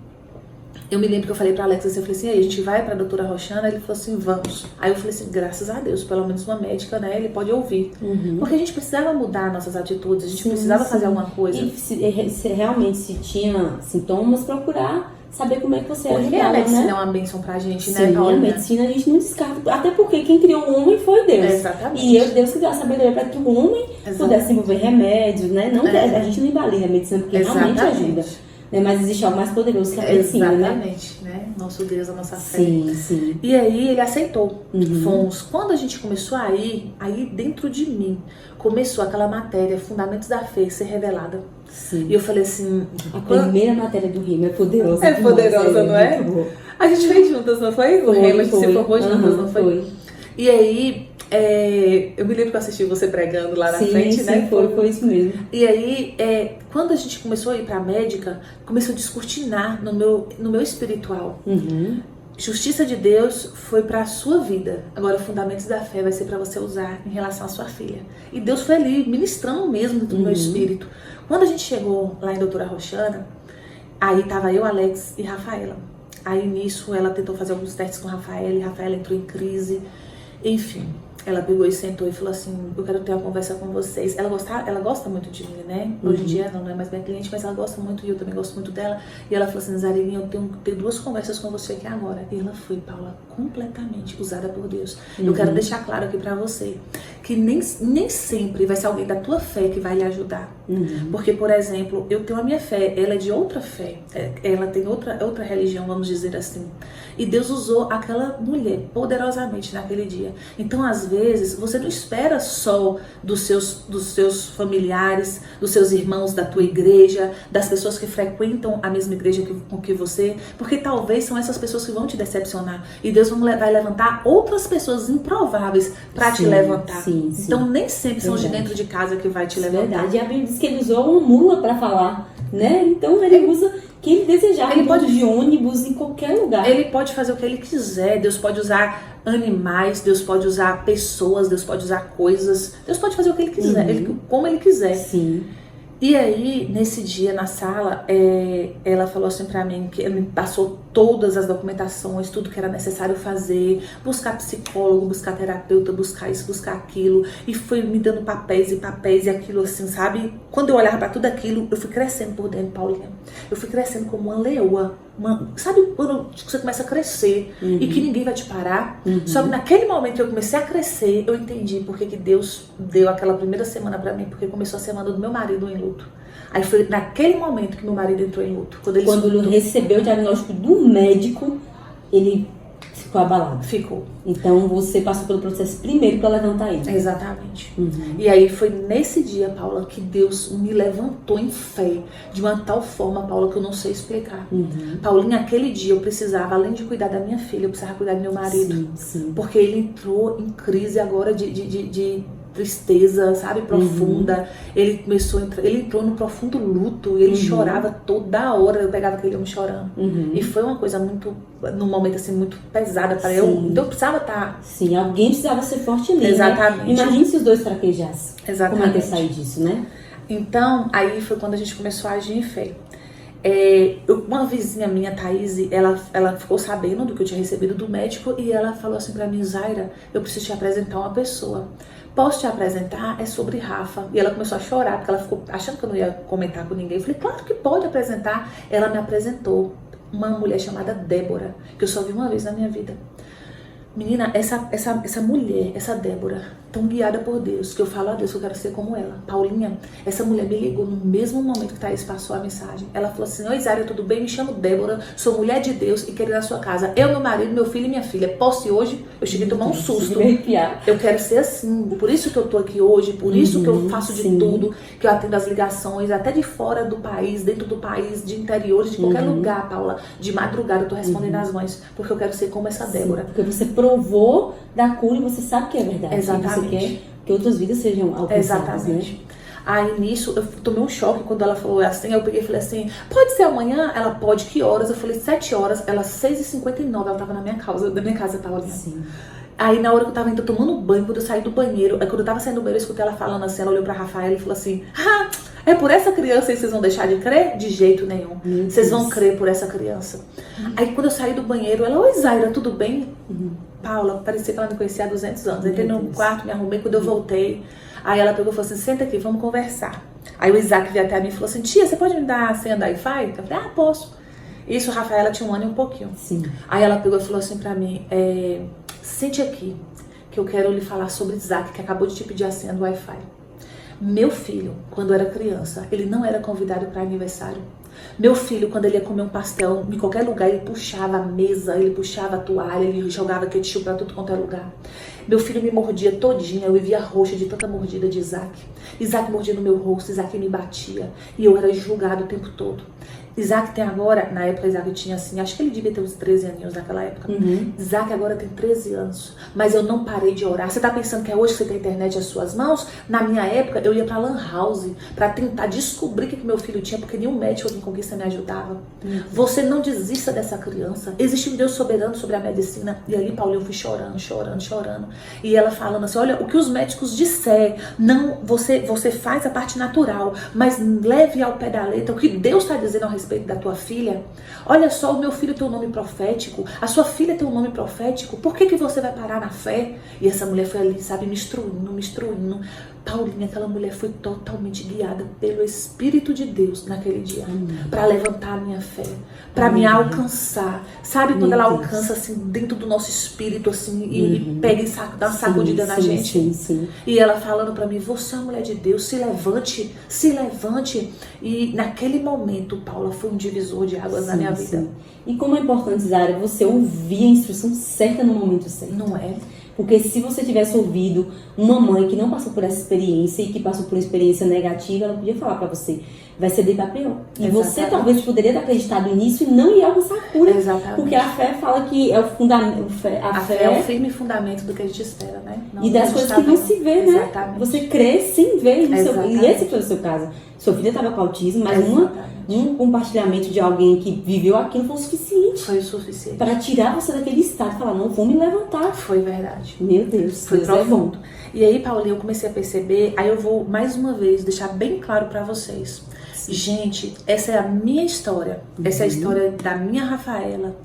Eu me lembro que eu falei pra Alex assim, eu falei assim, aí, a gente vai pra doutora Roxana? Ele falou assim, vamos. Aí eu falei assim, graças a Deus, pelo menos uma médica, né, ele pode ouvir. Porque a gente precisava mudar nossas atitudes, a gente precisava fazer alguma coisa. E se realmente se tinha sintomas, procurar saber como é que você Porque ajudava, a medicina né? é uma bênção pra gente, Sim, né, Paula? a medicina a gente não descarta, até porque quem criou o homem foi Deus. Exatamente. E Deus que deu a sabedoria para que o homem pudesse desenvolver remédios, né? Não, a gente não invalida a medicina, porque realmente ajuda. Né? Mas existe algo mais poderoso que a medicina, Exatamente, né? Nosso Deus, a nossa fé. Sim. E aí ele aceitou. Fomos. Quando a gente começou a ir, aí dentro de mim começou aquela matéria, Fundamentos da Fé, ser revelada. Sim. E eu falei assim... A primeira matéria do Rima é poderosa. É poderosa, não é? A gente fez juntas, não foi? O Rima, a gente se formou juntas, não foi? E aí, eu me lembro que eu assisti você pregando lá na frente, né? Foi isso mesmo. E aí, quando a gente começou a ir pra médica, começou a descortinar no meu espiritual. Justiça de Deus foi para a sua vida. Agora, Fundamentos da Fé vai ser para você usar em relação à sua filha. E Deus foi ali ministrando mesmo dentro do meu espírito. Quando a gente chegou lá em doutora Roxana, aí tava eu, Alex e Rafaela. Aí nisso ela tentou fazer alguns testes com Rafaela e Rafaela entrou em crise. Enfim, ela pegou e sentou e falou assim, eu quero ter uma conversa com vocês. Ela gosta muito de mim, né? Hoje em dia ela não é mais minha cliente, mas ela gosta muito e eu também gosto muito dela. E ela falou assim, Zarelinha, eu tenho 2 conversas com você aqui agora. E ela foi, Paula, completamente usada por Deus. Eu quero deixar claro aqui pra você que nem sempre vai ser alguém da tua fé que vai lhe ajudar. Porque, por exemplo, eu tenho a minha fé, ela é de outra fé. Ela tem outra religião, vamos dizer assim. E Deus usou aquela mulher poderosamente naquele dia. Então, às vezes, você não espera só dos seus familiares, dos seus irmãos da tua igreja, das pessoas que frequentam a mesma igreja com que você, porque talvez são essas pessoas que vão te decepcionar. E Deus vai levantar outras pessoas improváveis para te levantar. Então, nem sempre são de dentro de casa que vai te levantar. Verdade. E a Bíblia diz que ele usou uma mula para falar, né? Então, ele usa quem ele desejar. Ele pode de ônibus em qualquer lugar. Ele pode fazer o que ele quiser. Deus pode usar animais, Deus pode usar pessoas, Deus pode usar coisas. Deus pode fazer o que ele quiser, como ele quiser. Sim. E aí, nesse dia na sala, ela falou assim pra mim, que ela me passou todas as documentações, tudo que era necessário fazer, buscar psicólogo, buscar terapeuta, buscar isso, buscar aquilo, e foi me dando papéis e aquilo assim, sabe? Quando eu olhava pra tudo aquilo, eu fui crescendo por dentro, Paulinha. Eu fui crescendo como uma leoa. Sabe quando você começa a crescer e que ninguém vai te parar? Só que naquele momento que eu comecei a crescer, eu entendi porque que Deus deu aquela primeira semana pra mim, porque começou a semana do meu marido em luto. Aí foi naquele momento que meu marido entrou em luto. Quando ele recebeu o diagnóstico do médico, ele ficou abalado. Ficou. Então você passou pelo processo primeiro para levantar ele. Exatamente. E aí foi nesse dia, Paula, que Deus me levantou em fé de uma tal forma, Paula, que eu não sei explicar. Paulinha, aquele dia eu precisava, além de cuidar da minha filha, eu precisava cuidar do meu marido. Sim. Porque ele entrou em crise agora de tristeza, sabe, profunda. Ele entrou no profundo luto, ele chorava toda hora, eu pegava aquele homem chorando. E foi uma coisa num momento assim, muito pesada para eu. Então eu precisava estar... Sim, alguém precisava ser forte nele. Exatamente. Né? Imagine se os dois fraquejassem. Exatamente. Como é que ia sair disso, né? Então, aí foi quando a gente começou a agir em fé. Uma vizinha minha, Thaís, ela ficou sabendo do que eu tinha recebido do médico e ela falou assim pra mim, Zaira, eu preciso te apresentar uma pessoa. Posso te apresentar? É sobre Rafa. E ela começou a chorar, porque ela ficou achando que eu não ia comentar com ninguém. Eu falei, claro que pode apresentar. Ela me apresentou uma mulher chamada Débora, que eu só vi uma vez na minha vida. Menina, essa mulher, essa Débora, tão guiada por Deus, que eu falo a Deus que eu quero ser como ela. Paulinha, essa mulher me ligou no mesmo momento que Thaís passou a mensagem. Ela falou assim, oi Zaira, tudo bem? Me chamo Débora, sou mulher de Deus e quero ir na sua casa. Eu, meu marido, meu filho e minha filha. Posso ir hoje? Eu cheguei a tomar um susto. Eu quero ser assim, por isso que eu tô aqui hoje, por isso que eu faço de tudo, que eu atendo as ligações, até de fora do país, dentro do país, de interiores, de qualquer lugar, Paula. De madrugada eu tô respondendo as mães, porque eu quero ser como essa Débora. Porque você provou da cura e você sabe que é verdade. Exatamente. Você quer que outras vidas sejam alcançadas. Exatamente. Né? Aí nisso eu tomei um choque quando ela falou assim. Eu peguei e falei assim, pode ser amanhã? Ela pode, que horas? Eu falei 7 horas. Ela 6h59, ela tava na minha casa, tava ali. Sim. Aí na hora que eu tava ainda tomando banho, quando eu saí do banheiro, aí quando eu tava saindo do banheiro, eu escutei ela falando assim, ela olhou pra Rafaela e falou assim, É por essa criança que vocês vão deixar de crer? De jeito nenhum. Vocês vão crer por essa criança. Aí quando eu saí do banheiro, ela, oi Zaira, tudo bem? Paula, parecia que ela me conhecia há 200 anos. Entrei no quarto, me arrumei, quando eu voltei. Aí ela pegou e falou assim, senta aqui, vamos conversar. Aí o Isaac veio até mim e falou assim, tia, você pode me dar a senha da Wi-Fi? Eu falei, posso. Isso, a Rafaela tinha 1 ano e um pouquinho. Sim. Aí ela pegou e falou assim pra mim, sente aqui, que eu quero lhe falar sobre Isaac, que acabou de te pedir a senha do Wi-Fi. Meu filho, quando era criança, ele não era convidado para aniversário. Meu filho, quando ele ia comer um pastel, em qualquer lugar, ele puxava a mesa, ele puxava a toalha, ele jogava ketchup pra tudo quanto é lugar. Meu filho me mordia todinha, eu vivia roxa de tanta mordida de Isaac. Isaac mordia no meu rosto, Isaac me batia, e eu era julgado o tempo todo. Isaac tem agora, na época Isaac tinha assim, acho que ele devia ter uns 13 aninhos naquela época. Isaac agora tem 13 anos, mas eu não parei de orar. Você tá pensando que é hoje que você tem a internet às suas mãos? Na minha época, eu ia pra Lan House pra tentar descobrir o que meu filho tinha, porque nenhum médico em Conquista me ajudava. Você não desista dessa criança. Existe um Deus soberano sobre a medicina. E ali, Paulinho, eu fui chorando, chorando, chorando. E ela falando assim, olha, o que os médicos disser, não, você faz a parte natural, mas leve ao pé da letra o que Deus está dizendo ao respeito da tua filha. Olha só, o meu filho tem um nome profético, a sua filha tem um nome profético, por que você vai parar na fé? E essa mulher foi ali, sabe, me instruindo. Paulinha, aquela mulher foi totalmente guiada pelo Espírito de Deus naquele dia, para levantar a minha fé, para me alcançar. Sabe quando ela alcança assim dentro do nosso espírito assim e pega e dá uma sacudida na gente? Sim. E ela falando para mim, você é uma mulher de Deus, se levante. E naquele momento, Paula, foi um divisor de águas na minha vida. E como é importante, Zara, você ouvir a instrução certa no momento certo. Não é? Porque se você tivesse ouvido uma mãe que não passou por essa experiência e que passou por uma experiência negativa, ela podia falar pra você, vai ser daí pra pior. E você talvez poderia ter acreditado nisso e não ia alcançar a cura. Exatamente. Porque a fé fala que é o fundamento. A fé é o firme fundamento do que a gente espera, né? Não, e das coisas que não se vê, né? Exatamente. Você crê sem ver. E esse foi o seu caso. Sua filha estava com autismo, mas um compartilhamento de alguém que viveu aquilo foi o suficiente. Foi o suficiente. Para tirar você daquele estado e falar, não, vou me levantar. Foi verdade. Meu Deus, foi Deus profundo. E aí, Paulinha, eu comecei a perceber, aí eu vou mais uma vez deixar bem claro para vocês. Sim. Gente, essa é a minha história. Essa é a história da minha Rafaela.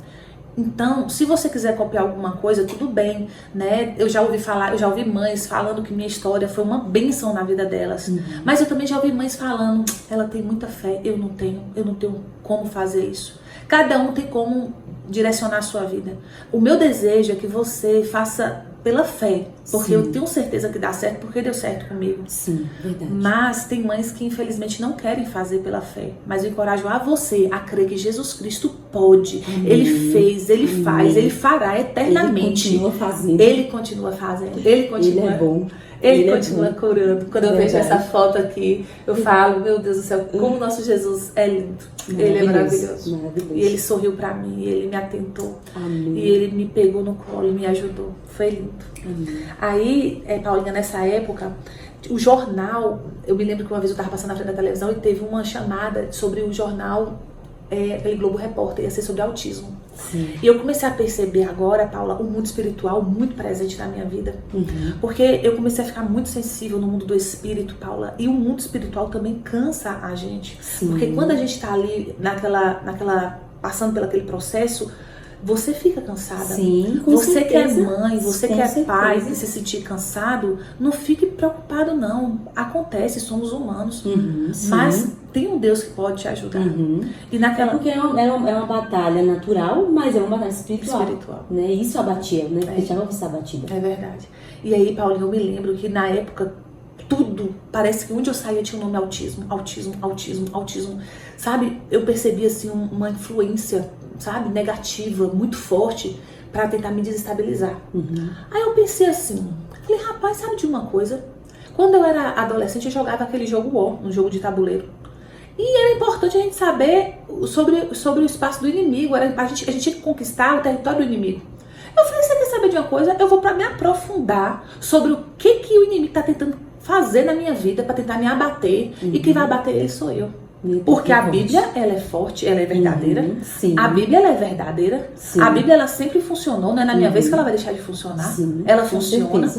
Então, se você quiser copiar alguma coisa, tudo bem, né? Eu já ouvi mães falando que minha história foi uma bênção na vida delas. Mas eu também já ouvi mães falando, ela tem muita fé, eu não tenho como fazer isso. Cada um tem como direcionar a sua vida. O meu desejo é que você faça pela fé, porque eu tenho certeza que dá certo, porque deu certo comigo. Sim, verdade. Mas tem mães que infelizmente não querem fazer pela fé, mas eu encorajo a você a crer que Jesus Cristo pode. Ele fez, ele faz, ele fará eternamente. Ele continua fazendo. Ele continua fazendo. Ele continua. Ele é bom. Ele continua curando. Quando eu vejo essa foto aqui, eu falo, meu Deus do céu, como o nosso Jesus é lindo. Ele é maravilhoso. E ele sorriu pra mim, ele me atentou. Amém. E ele me pegou no colo e me ajudou. Foi lindo. Amém. Aí, Paulinha, nessa época, o jornal, eu me lembro que uma vez eu estava passando na frente da televisão e teve uma chamada sobre o jornal, aquele Globo Repórter, ia ser sobre autismo. Sim. E eu comecei a perceber agora, Paula, o mundo espiritual muito presente na minha vida. Porque eu comecei a ficar muito sensível no mundo do espírito, Paula. E o mundo espiritual também cansa a gente. Sim. Porque quando a gente está ali, passando pelo aquele processo, você fica cansada. Sim, com você certeza. que é mãe, você Com que é certeza. pai, e se sentir cansado, não fique preocupado não. Acontece, somos humanos. Mas tem um Deus que pode te ajudar. E naquela... É porque é uma batalha natural, mas é uma batalha espiritual. Né? Isso abatia, né? Deixava você abatida. É verdade. E aí, Paulinho, eu me lembro que na época tudo, parece que onde eu saía tinha o nome autismo. Sabe? Eu percebi assim uma influência, sabe, negativa, muito forte pra tentar me desestabilizar. Aí eu pensei assim, falei, rapaz, sabe de uma coisa? Quando eu era adolescente, eu jogava aquele jogo War, um jogo de tabuleiro. E era importante a gente saber sobre o espaço do inimigo, a gente tinha que conquistar o território do inimigo. Eu falei, você quer saber de uma coisa? Eu vou me aprofundar sobre o que o inimigo tá tentando fazer na minha vida para tentar me abater. E quem vai abater ele sou eu. Porque a Bíblia, ela é forte, ela é verdadeira. A Bíblia, ela é verdadeira. A Bíblia, ela sempre funcionou. Não é na minha vez que ela vai deixar de funcionar. Ela funciona.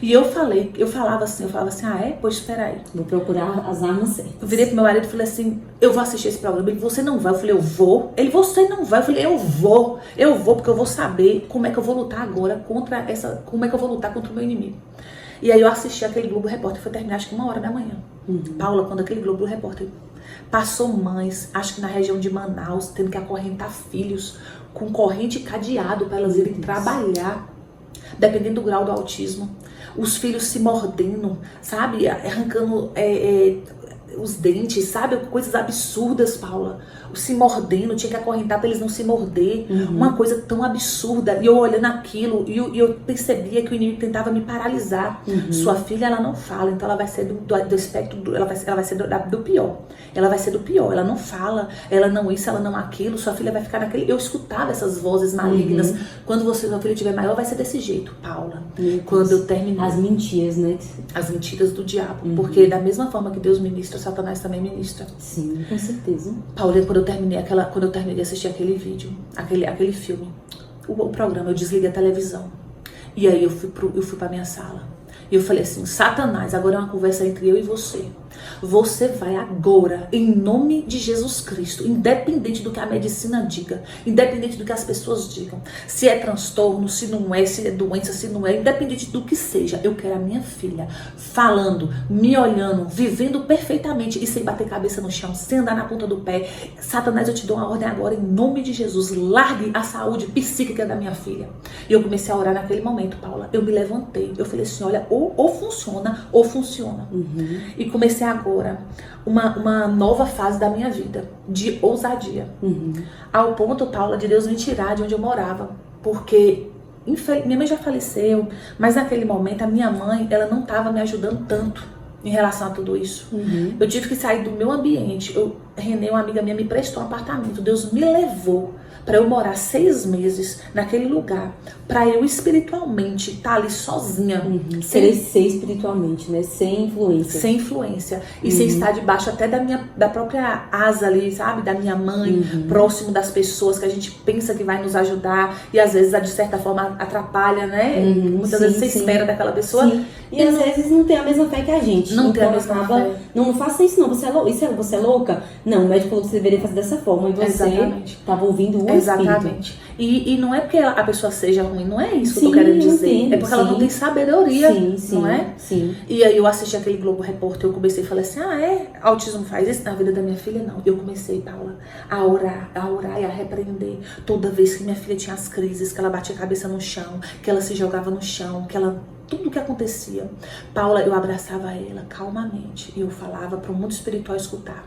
E eu falava assim, ah, é? Pois espera aí. Vou procurar as armas certas. Eu virei pro meu marido e falei assim, eu vou assistir esse programa. Ele, você não vai? Eu falei, eu vou. Ele, você não vai? Eu falei, eu vou porque eu vou saber como é que eu vou lutar agora como é que eu vou lutar contra o meu inimigo. E aí eu assisti aquele Globo Repórter, foi terminar acho que 1h da manhã. Paula, quando aquele Globo Repórter passou mães, acho que na região de Manaus, tendo que acorrentar filhos com corrente e cadeado para elas irem trabalhar, dependendo do grau do autismo. Os filhos se mordendo, sabe? Arrancando os dentes, sabe? Coisas absurdas, Paula. Se mordendo, tinha que acorrentar para eles não se morder. Uma coisa tão absurda. E eu olhando aquilo, e eu percebia que o inimigo tentava me paralisar. Sua filha, ela não fala, então ela vai ser do espectro, ela vai ser do pior. Ela vai ser do pior, ela não fala, ela não isso, ela não aquilo, sua filha vai ficar naquele... Eu escutava essas vozes malignas. Quando sua filha tiver maior, vai ser desse jeito, Paula. Quando eu terminei... As mentiras, né? As mentiras do diabo. Porque da mesma forma que Deus ministra, Satanás também ministra. Sim, com certeza. Paula, quando eu terminei de assistir aquele vídeo, aquele filme, o programa, eu desliguei a televisão. E aí eu fui pra minha sala. E eu falei assim, Satanás, agora é uma conversa entre eu e você. Você vai agora, em nome de Jesus Cristo, independente do que a medicina diga, independente do que as pessoas digam, se é transtorno, se não é, se é doença, se não é, independente do que seja, eu quero a minha filha falando, me olhando, vivendo perfeitamente e sem bater cabeça no chão, sem andar na ponta do pé. Satanás, eu te dou uma ordem agora, em nome de Jesus, largue a saúde psíquica da minha filha. E eu comecei a orar naquele momento, Paula. Eu me levantei, eu falei assim, olha, ou funciona, ou funciona. E comecei agora uma nova fase da minha vida, de ousadia. Ao ponto, Paula, de Deus me tirar de onde eu morava. Porque minha mãe já faleceu, mas naquele momento a minha mãe, ela não estava me ajudando tanto em relação a tudo isso. Eu tive que sair do meu ambiente. Renê, uma amiga minha, me prestou um apartamento. Deus me levou para eu morar 6 meses naquele lugar, para eu espiritualmente estar ali sozinha. Crescer espiritualmente, né? Sem influência. Sem influência. E sem estar debaixo até da própria asa ali, sabe? Da minha mãe, próximo das pessoas que a gente pensa que vai nos ajudar e às vezes, de certa forma, atrapalha, né? Muitas vezes você espera daquela pessoa. E às vezes não tem a mesma fé que a gente. Não tem a mesma fé. Não faça isso não, você é louca. Não, o médico falou que você deveria fazer dessa forma. E você estava ouvindo o Exatamente. E não é porque a pessoa seja ruim, não é isso que eu tô querendo dizer. Entendo, é porque ela não tem sabedoria, não é? Sim. E aí eu assisti aquele Globo Repórter, eu comecei a falar assim, autismo faz isso na vida da minha filha? Não. Eu comecei, Paula, a orar e a repreender. Toda vez que minha filha tinha as crises, que ela batia a cabeça no chão, que ela se jogava no chão, que ela... Tudo o que acontecia, Paula, eu abraçava ela calmamente e eu falava para o mundo espiritual escutar.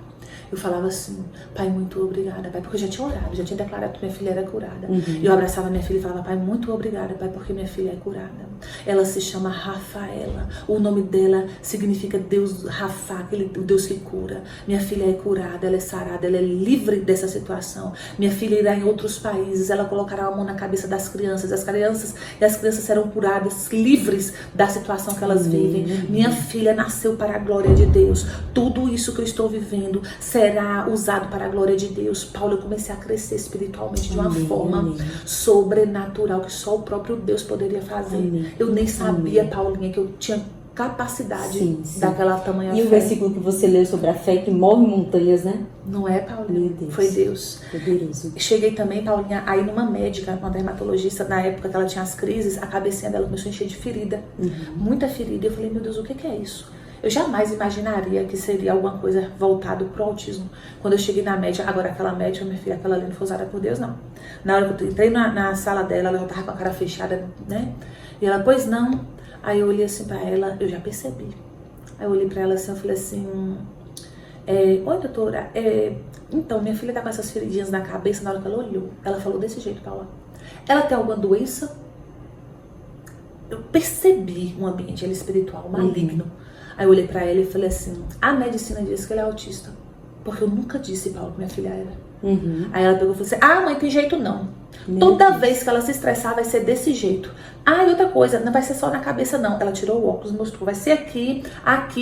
Eu falava assim, Pai, muito obrigada, Pai, porque eu já tinha orado, já tinha declarado que minha filha era curada. E eu abraçava minha filha e falava, Pai, muito obrigada, Pai, porque minha filha é curada. Ela se chama Rafaela, o nome dela significa Deus Rafa, o Deus que cura. Minha filha é curada, ela é sarada, ela é livre dessa situação. Minha filha irá em outros países, ela colocará a mão na cabeça das crianças, as crianças serão curadas, livres da situação que elas vivem. Minha filha nasceu para a glória de Deus. Tudo isso que eu estou vivendo será usado para a glória de Deus. Paulo, eu comecei a crescer espiritualmente de uma forma sobrenatural que só o próprio Deus poderia fazer. Eu nem sabia, Paulinha, que eu tinha capacidade daquela tamanha fé. E o versículo que você leu sobre a fé que move montanhas, né? Não é, Paulinha? Meu Deus. Foi Deus. Poderoso. Cheguei também, Paulinha, aí numa médica, uma dermatologista, na época que ela tinha as crises, a cabecinha dela começou a encher de ferida. Muita ferida. Eu falei, meu Deus, o que é isso? Eu jamais imaginaria que seria alguma coisa voltado pro autismo. Quando eu cheguei na médica, agora aquela médica, minha filha, aquela ali não foi usada por Deus, não. Na hora que eu entrei na sala dela, ela já tava com a cara fechada, né? E ela, pois não. Aí eu olhei assim pra ela, eu já percebi. Aí eu olhei pra ela assim, eu falei assim, oi doutora, então minha filha tá com essas feridinhas na cabeça. Na hora que ela olhou, ela falou desse jeito, Paula. Ela tem alguma doença? Eu percebi um ambiente espiritual maligno. Aí eu olhei pra ela e falei assim, a medicina diz que ele é autista. Porque eu nunca disse, Paulo, que minha filha era. Aí ela pegou e falou assim, mãe, tem jeito não. Toda vez que ela se estressar vai ser desse jeito. E outra coisa, não vai ser só na cabeça não. Ela tirou o óculos e mostrou, vai ser aqui,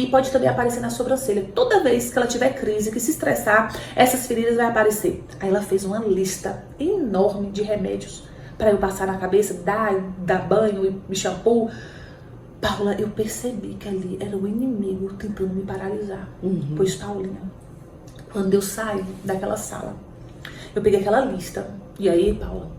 pode também aparecer na sobrancelha. Toda vez que ela tiver crise, que se estressar, essas feridas vão aparecer. Aí ela fez uma lista enorme de remédios pra eu passar na cabeça, dar banho e shampoo. Paula, eu percebi que ali era o inimigo tentando me paralisar. Pois, Paulinha, quando eu saí daquela sala, eu peguei aquela lista. E aí, Paula,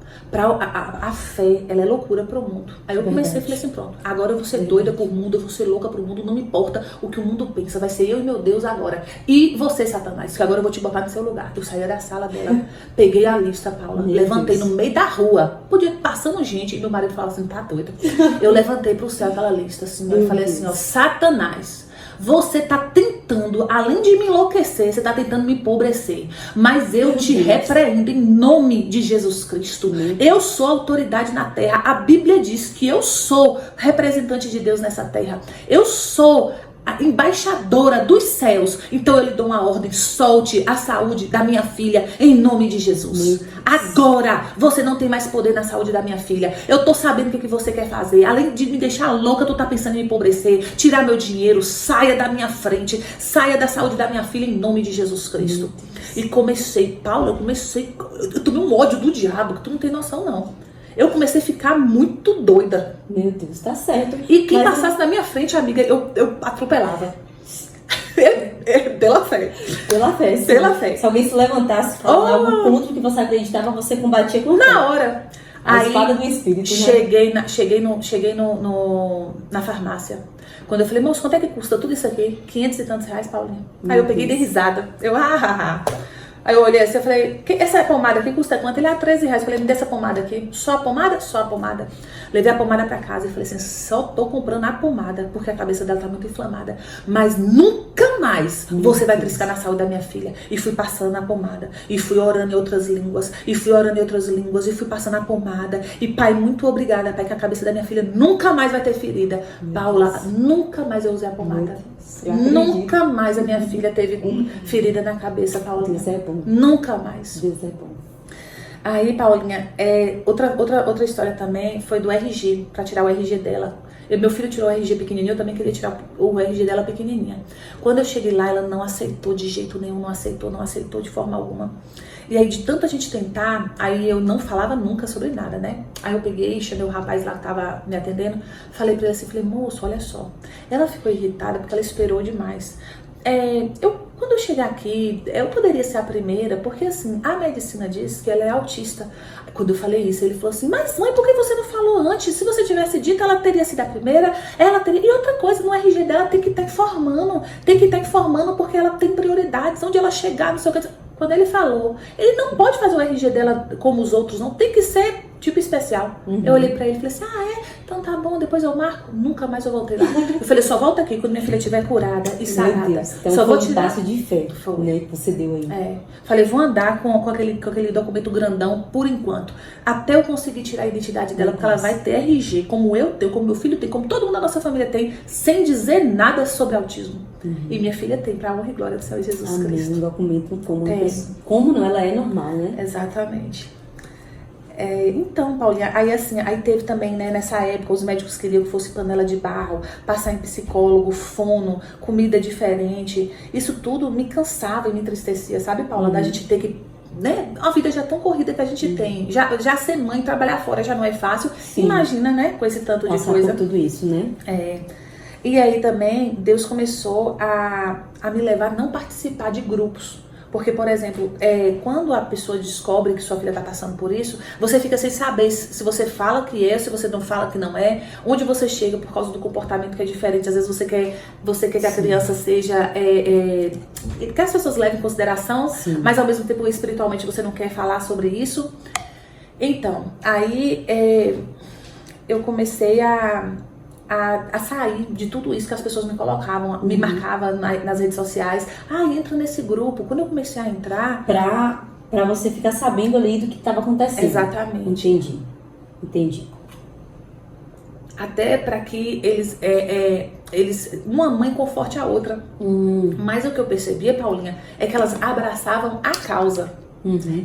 a fé, ela é loucura pro mundo. Aí eu comecei e falei assim, pronto, agora eu vou ser doida pro mundo, eu vou ser louca pro mundo, não me importa o que o mundo pensa, vai ser eu e meu Deus agora. E você, Satanás, que agora eu vou te botar no seu lugar. Eu saí da sala dela, peguei a lista, Paula, levantei no meio da rua, podia passando gente, e meu marido falava assim, tá doida. Eu levantei pro céu aquela lista, assim, eu falei assim, ó, Satanás, você tá tentando, além de me enlouquecer, você tá tentando me empobrecer. Mas eu te repreendo em nome de Jesus Cristo. Eu sou autoridade na terra. A Bíblia diz que eu sou representante de Deus nessa terra. Eu sou a embaixadora dos céus. Então eu lhe dou uma ordem: solte a saúde da minha filha em nome de Jesus. Agora você não tem mais poder na saúde da minha filha. Eu tô sabendo o que você quer fazer. Além de me deixar louca, tu tá pensando em me empobrecer, tirar meu dinheiro. Saia da minha frente, saia da saúde da minha filha em nome de Jesus Cristo. E comecei, Paula, eu tomei um ódio do diabo que tu não tem noção não. Eu comecei a ficar muito doida. Meu Deus, tá certo. E quem passasse na minha frente, amiga, eu atropelava. Pela fé. Pela fé. Sim. Pela fé. Se alguém se levantasse falando algo contra o que você acreditava, você combatia com na hora. A espada do Espírito. Cheguei na farmácia. Quando eu falei, moço, quanto é que custa tudo isso aqui? 500 e tantos reais, Paulinha. Aí eu peguei de risada. Aí eu olhei assim, eu falei, essa pomada aqui custa quanto? Ele, 13 reais. Eu falei, me dê essa pomada aqui. Só a pomada? Só a pomada. Levei a pomada pra casa e falei assim, só tô comprando a pomada, porque a cabeça dela tá muito inflamada. Mas nunca mais você vai triscar na saúde da minha filha. E fui passando a pomada. E fui orando em outras línguas. E fui orando em outras línguas. E fui passando a pomada. E pai, muito obrigada, pai, que a cabeça da minha filha nunca mais vai ter ferida. Paula, nunca mais eu usei a pomada. Nunca mais a minha filha teve ferida na cabeça, Paula. Deus é bom. Nunca mais. Deus é bom. Aí, Paulinha, outra história também foi do RG, pra tirar o RG dela. Meu filho tirou o RG pequenininho, eu também queria tirar o RG dela pequenininha. Quando eu cheguei lá, ela não aceitou de jeito nenhum, não aceitou de forma alguma. E aí, de tanta gente tentar, aí eu não falava nunca sobre nada, né? Aí eu peguei, chamei o rapaz lá que tava me atendendo, falei pra ele assim, falei, moço, olha só. Ela ficou irritada porque ela esperou demais. Quando eu chegar aqui, eu poderia ser a primeira, porque assim, a medicina diz que ela é autista. Quando eu falei isso, ele falou assim, mas mãe, por que você não falou antes? Se você tivesse dito, ela teria sido a primeira, ela teria... E outra coisa, no RG dela tem que estar informando, porque ela tem prioridades, onde ela chegar, não sei o que... Quando ele falou, ele não pode fazer o RG dela como os outros, não, tem que ser tipo especial. Eu olhei pra ele e falei assim, então tá bom, depois eu marco. Nunca mais eu voltei lá. Eu falei, só volta aqui quando minha filha estiver curada e sarada. Então só foi vou tirar. Um passo de fé, né, que você deu aí. Falei, vou andar com aquele documento grandão por enquanto, até eu conseguir tirar a identidade dela, porque ela vai ter RG, como eu tenho, como meu filho tem, como todo mundo da nossa família tem, sem dizer nada sobre autismo. E minha filha tem, pra honra e glória do Senhor Jesus Cristo. Um documento como não, ela é normal, né? Exatamente. Então, Paulinha, aí teve também, né, nessa época, os médicos queriam que fosse panela de barro, passar em psicólogo, fono, comida diferente. Isso tudo me cansava e me entristecia, sabe, Paula? Da gente ter que, né, a vida já tão corrida que a gente tem. Já ser mãe, trabalhar fora já não é fácil. Sim. Imagina, né, com esse tanto de coisa. Por tudo isso, né? E aí também, Deus começou a me levar a não participar de grupos. Porque, por exemplo, quando a pessoa descobre que sua filha está passando por isso, você fica sem saber se você fala que se você não fala que não é, onde você chega por causa do comportamento que é diferente. Às vezes você quer que a criança seja... que as pessoas levem em consideração, sim, mas ao mesmo tempo espiritualmente você não quer falar sobre isso. Então, aí eu comecei a sair de tudo isso que as pessoas me colocavam, me marcavam nas redes sociais. Entra nesse grupo. Quando eu comecei a entrar... Pra você ficar sabendo ali do que estava acontecendo. Exatamente. Entendi. Até para que uma mãe conforte a outra. Mas o que eu percebia, Paulinha, é que elas abraçavam a causa.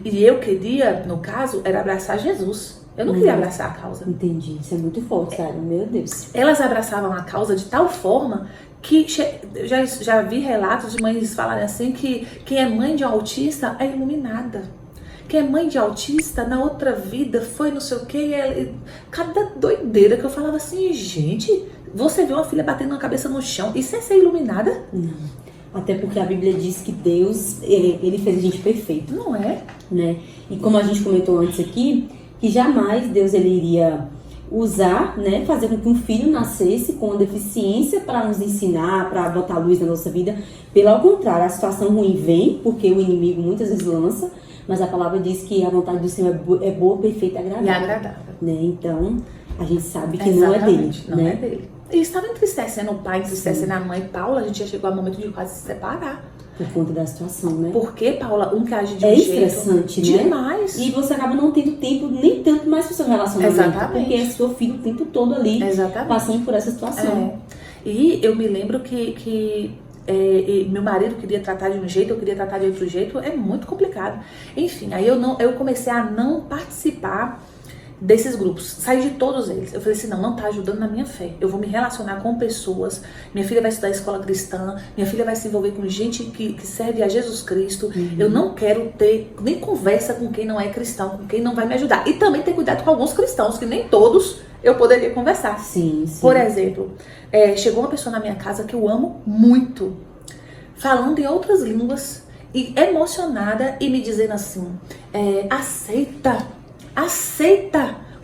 E eu queria, no caso, era abraçar Jesus. Eu não queria abraçar a causa. Entendi. Isso é muito forte, cara. Meu Deus. Elas abraçavam a causa de tal forma que já vi relatos de mães falarem assim que quem é mãe de um autista é iluminada. que é mãe de autista, na outra vida foi não sei o que. Cada doideira que eu falava assim, gente, você viu uma filha batendo a cabeça no chão, isso é ser iluminada? Não. Até porque a Bíblia diz que Deus, ele fez a gente perfeito. Não é? Né? E como a gente comentou antes aqui, que jamais Deus ele iria usar, né, fazer com que um filho nascesse com uma deficiência para nos ensinar, para botar luz na nossa vida. Pelo contrário, a situação ruim vem, porque o inimigo muitas vezes lança, mas a palavra diz que a vontade do Senhor é boa, perfeita e agradável. E agradável. Né? Então, a gente sabe que não é dele. Não né? é dele. E estava entristecendo o pai, entristecendo a mãe. Paula, a gente já chegou ao momento de quase se separar. Por conta da situação, né? Porque, Paula, um que age de um jeito... É estressante, né? Demais. E você acaba não tendo tempo nem tanto mais pro seu relacionamento. Exatamente. Porque é seu filho o tempo todo ali. Exatamente. Passando por essa situação. E eu me lembro que meu marido queria tratar de um jeito, eu queria tratar de outro jeito. É muito complicado. Enfim, aí eu comecei a não participar desses grupos, saí de todos eles. Eu falei assim, não tá ajudando na minha fé. Eu vou me relacionar com pessoas, minha filha vai estudar escola cristã, minha filha vai se envolver com gente que serve a Jesus Cristo. Eu não quero ter nem conversa com quem não é cristão, com quem não vai me ajudar. E também ter cuidado com alguns cristãos, que nem todos eu poderia conversar. Sim. Por exemplo, chegou uma pessoa na minha casa que eu amo muito, falando em outras línguas, e emocionada, e me dizendo assim, aceita.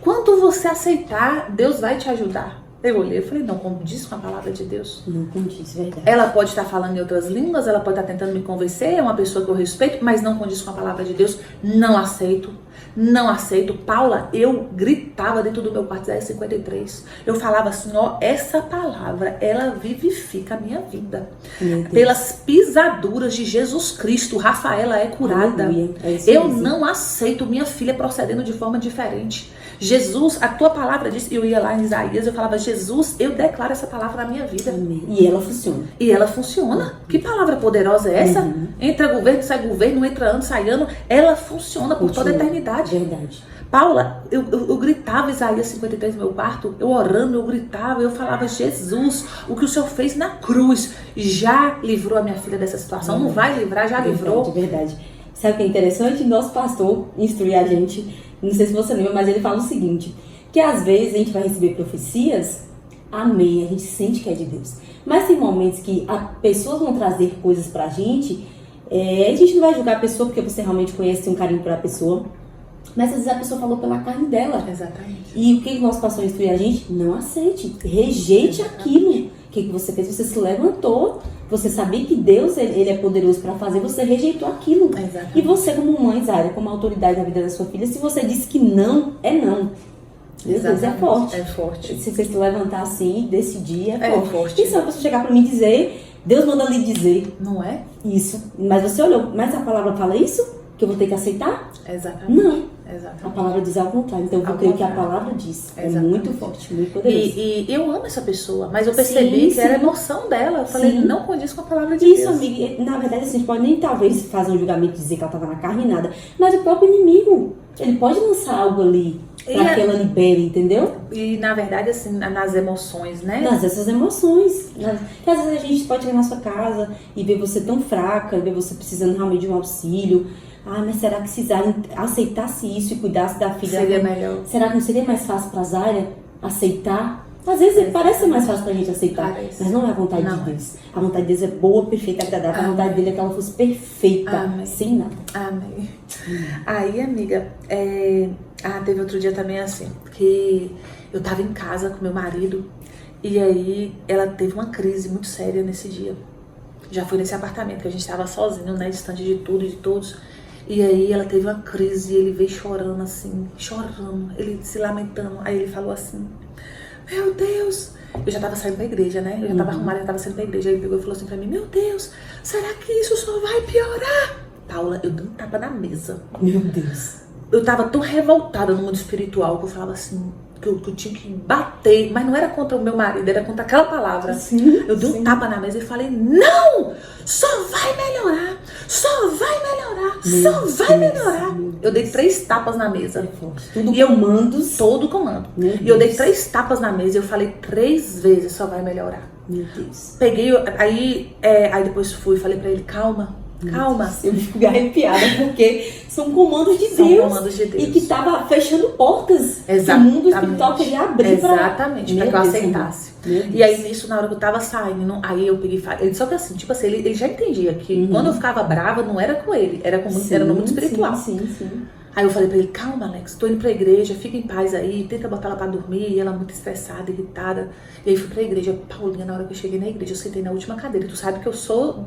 Quando você aceitar, Deus vai te ajudar. Eu olhei e falei, não condiz com a palavra de Deus. Não condiz, verdade. Ela pode estar falando em outras línguas, ela pode estar tentando me convencer, é uma pessoa que eu respeito, mas não condiz com a palavra de Deus. Não aceito. Paula, eu gritava dentro do meu quarto, Isaías 53. Eu falava assim, essa palavra, ela vivifica a minha vida. Pelas pisaduras de Jesus Cristo, Rafaela é curada. Eu não aceito minha filha procedendo de forma diferente. Jesus, a tua palavra diz, eu ia lá em Isaías, eu falava, Jesus, eu declaro essa palavra na minha vida. Amém. E ela funciona. Que palavra poderosa é essa? Entra governo, sai governo, entra ano, sai ano. Ela funciona por toda a eternidade. Verdade. Paula, eu gritava Isaías 53 no meu quarto, eu orando, eu gritava, eu falava, Jesus, o que o Senhor fez na cruz já livrou a minha filha dessa situação. Não vai livrar, já livrou. Verdade. Sabe o que é interessante? Nosso pastor instruiu a gente, não sei se você lembra, mas ele fala o seguinte, que às vezes a gente vai receber profecias, amém, a gente sente que é de Deus. Mas tem momentos que as pessoas vão trazer coisas pra gente, a gente não vai julgar a pessoa porque você realmente conhece, tem um carinho pela pessoa, mas às vezes a pessoa falou pela carne dela. Exatamente. E o que o nosso pastor instruiu a gente? Não aceite, rejeite aquilo. O que você fez? Você se levantou, você sabia que Deus ele é poderoso para fazer, você rejeitou aquilo. Exatamente. E você como mãe, Zaira, como autoridade na vida da sua filha, se você disse que não, é não. Deus é forte. É forte. Se você se levantar assim, decidir, é forte. E se a pessoa chegar para mim e dizer, Deus manda lhe dizer. Não é? Isso. Mas você olhou, mas a palavra fala isso? Que eu vou ter que aceitar? Exatamente. Não. Exatamente. A palavra diz ao contrário. Então eu vou crer que a palavra diz. É muito forte, muito poderoso. E eu amo essa pessoa, mas eu percebi que era a emoção dela. Eu falei, não condiz com a palavra de Deus. Isso, amiga. Na verdade, assim, a gente pode nem talvez fazer um julgamento e dizer que ela estava na carne e nada. Mas o próprio inimigo, ele pode lançar algo ali para que ela libere, entendeu? E na verdade, assim, nas emoções, né? Essas emoções. Que às vezes a gente pode chegar na sua casa e ver você tão fraca, e ver você precisando realmente de um auxílio. Mas será que se Zaira aceitasse isso e cuidasse da filha? Seria melhor. Será que não seria mais fácil pra Zaira aceitar? Às vezes parece mais fácil pra gente aceitar, mas não é a vontade de Deus. A vontade de Deus é boa, perfeita, agradável. A vontade dele é que ela fosse perfeita, sem nada. Amém. Aí, amiga, teve outro dia também assim, que eu tava em casa com meu marido e aí ela teve uma crise muito séria nesse dia. Já foi nesse apartamento que a gente tava sozinho, né, distante de tudo e de todos. E aí ela teve uma crise e ele veio chorando assim, ele se lamentando. Aí ele falou assim, meu Deus, eu já tava saindo pra igreja, né? Eu já tava arrumada, já tava saindo pra igreja. Aí ele pegou e falou assim pra mim, meu Deus, será que isso só vai piorar? Paula, eu dei um tapa na mesa. Meu Deus. Eu tava tão revoltada no mundo espiritual que eu falava assim, que eu tinha que bater, mas não era contra o meu marido, era contra aquela palavra. Eu dei um tapa na mesa e falei, não, só vai melhorar, só vai melhorar. Eu dei 3 tapas na mesa. Todo comando. E eu dei 3 tapas na mesa e eu falei 3 vezes, só vai melhorar. Meu Deus. Peguei, aí depois falei pra ele, calma, calma. Eu fico arrepiada, porque são comandos de São Deus. comandos de Deus. E que estava fechando portas que o Exatamente. mundo espiritual queria abrir Exatamente, pra que eu aceitasse. Meu E aí, nisso, na hora que eu tava saindo, aí eu peguei... Só que assim, tipo assim, ele já entendia que quando eu ficava brava, não era com ele, era no mundo espiritual. Sim. Aí eu falei pra ele, calma, Alex, tô indo pra igreja, fica em paz aí, tenta botar ela pra dormir. E ela muito estressada, irritada. E aí fui pra igreja. Paulinha, na hora que eu cheguei na igreja, eu sentei na última cadeira. Tu sabe que eu sou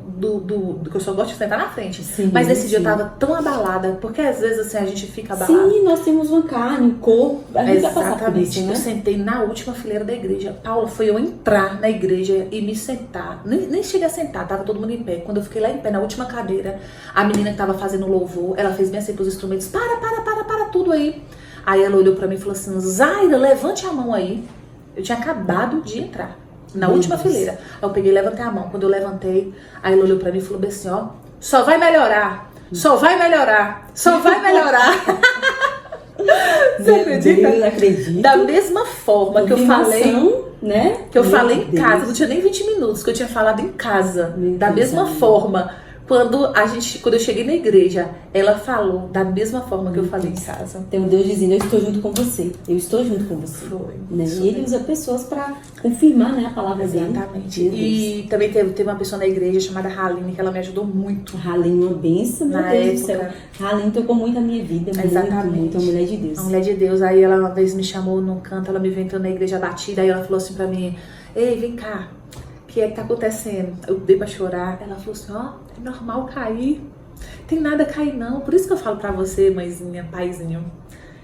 que eu só gosto de sentar na frente. Sim, mas nesse dia eu tava tão abalada, porque às vezes assim, a gente fica abalada. Sim, nós temos uma carne, um corpo, a gente vai passar por isso, né? Eu sentei na última fileira da igreja. Paula, foi eu entrar na igreja e me sentar. Nem cheguei a sentar, tava todo mundo em pé. Quando eu fiquei lá em pé, na última cadeira, a menina que tava fazendo louvor, ela fez bem assim pros instrumentos. Para tudo aí. Aí ela olhou pra mim e falou assim, Zaira, levante a mão aí. Eu tinha acabado de entrar, na última fileira. Aí eu peguei e levantei a mão. Quando eu levantei, aí ela olhou pra mim e falou bem assim, ó, só vai melhorar. Você acredita? Deus, acredito. Da mesma forma que eu falei, né? Que eu falei em casa, não tinha nem 20 minutos que eu tinha falado em casa. Da mesma forma, quando eu cheguei na igreja, ela falou da mesma forma que eu falei em casa. Tem um Deus dizendo, eu estou junto com você. Eu estou junto com você. Foi. Né? E ele usa pessoas para confirmar, né, a palavra dele. Exatamente. E também teve uma pessoa na igreja chamada Haline, que ela me ajudou muito. Haline, uma benção, meu Na Deus do época. céu. Haline tocou muito a minha vida. Muito, uma mulher de Deus. Uma mulher de Deus. Aí ela uma vez me chamou num canto, ela me viu entrando na igreja batida, aí ela falou assim pra mim, ei, vem cá, o que é que tá acontecendo? Eu dei pra chorar. Ela falou assim, ó, é normal cair. Tem nada a cair não. Por isso que eu falo pra você, mãezinha, paizinho.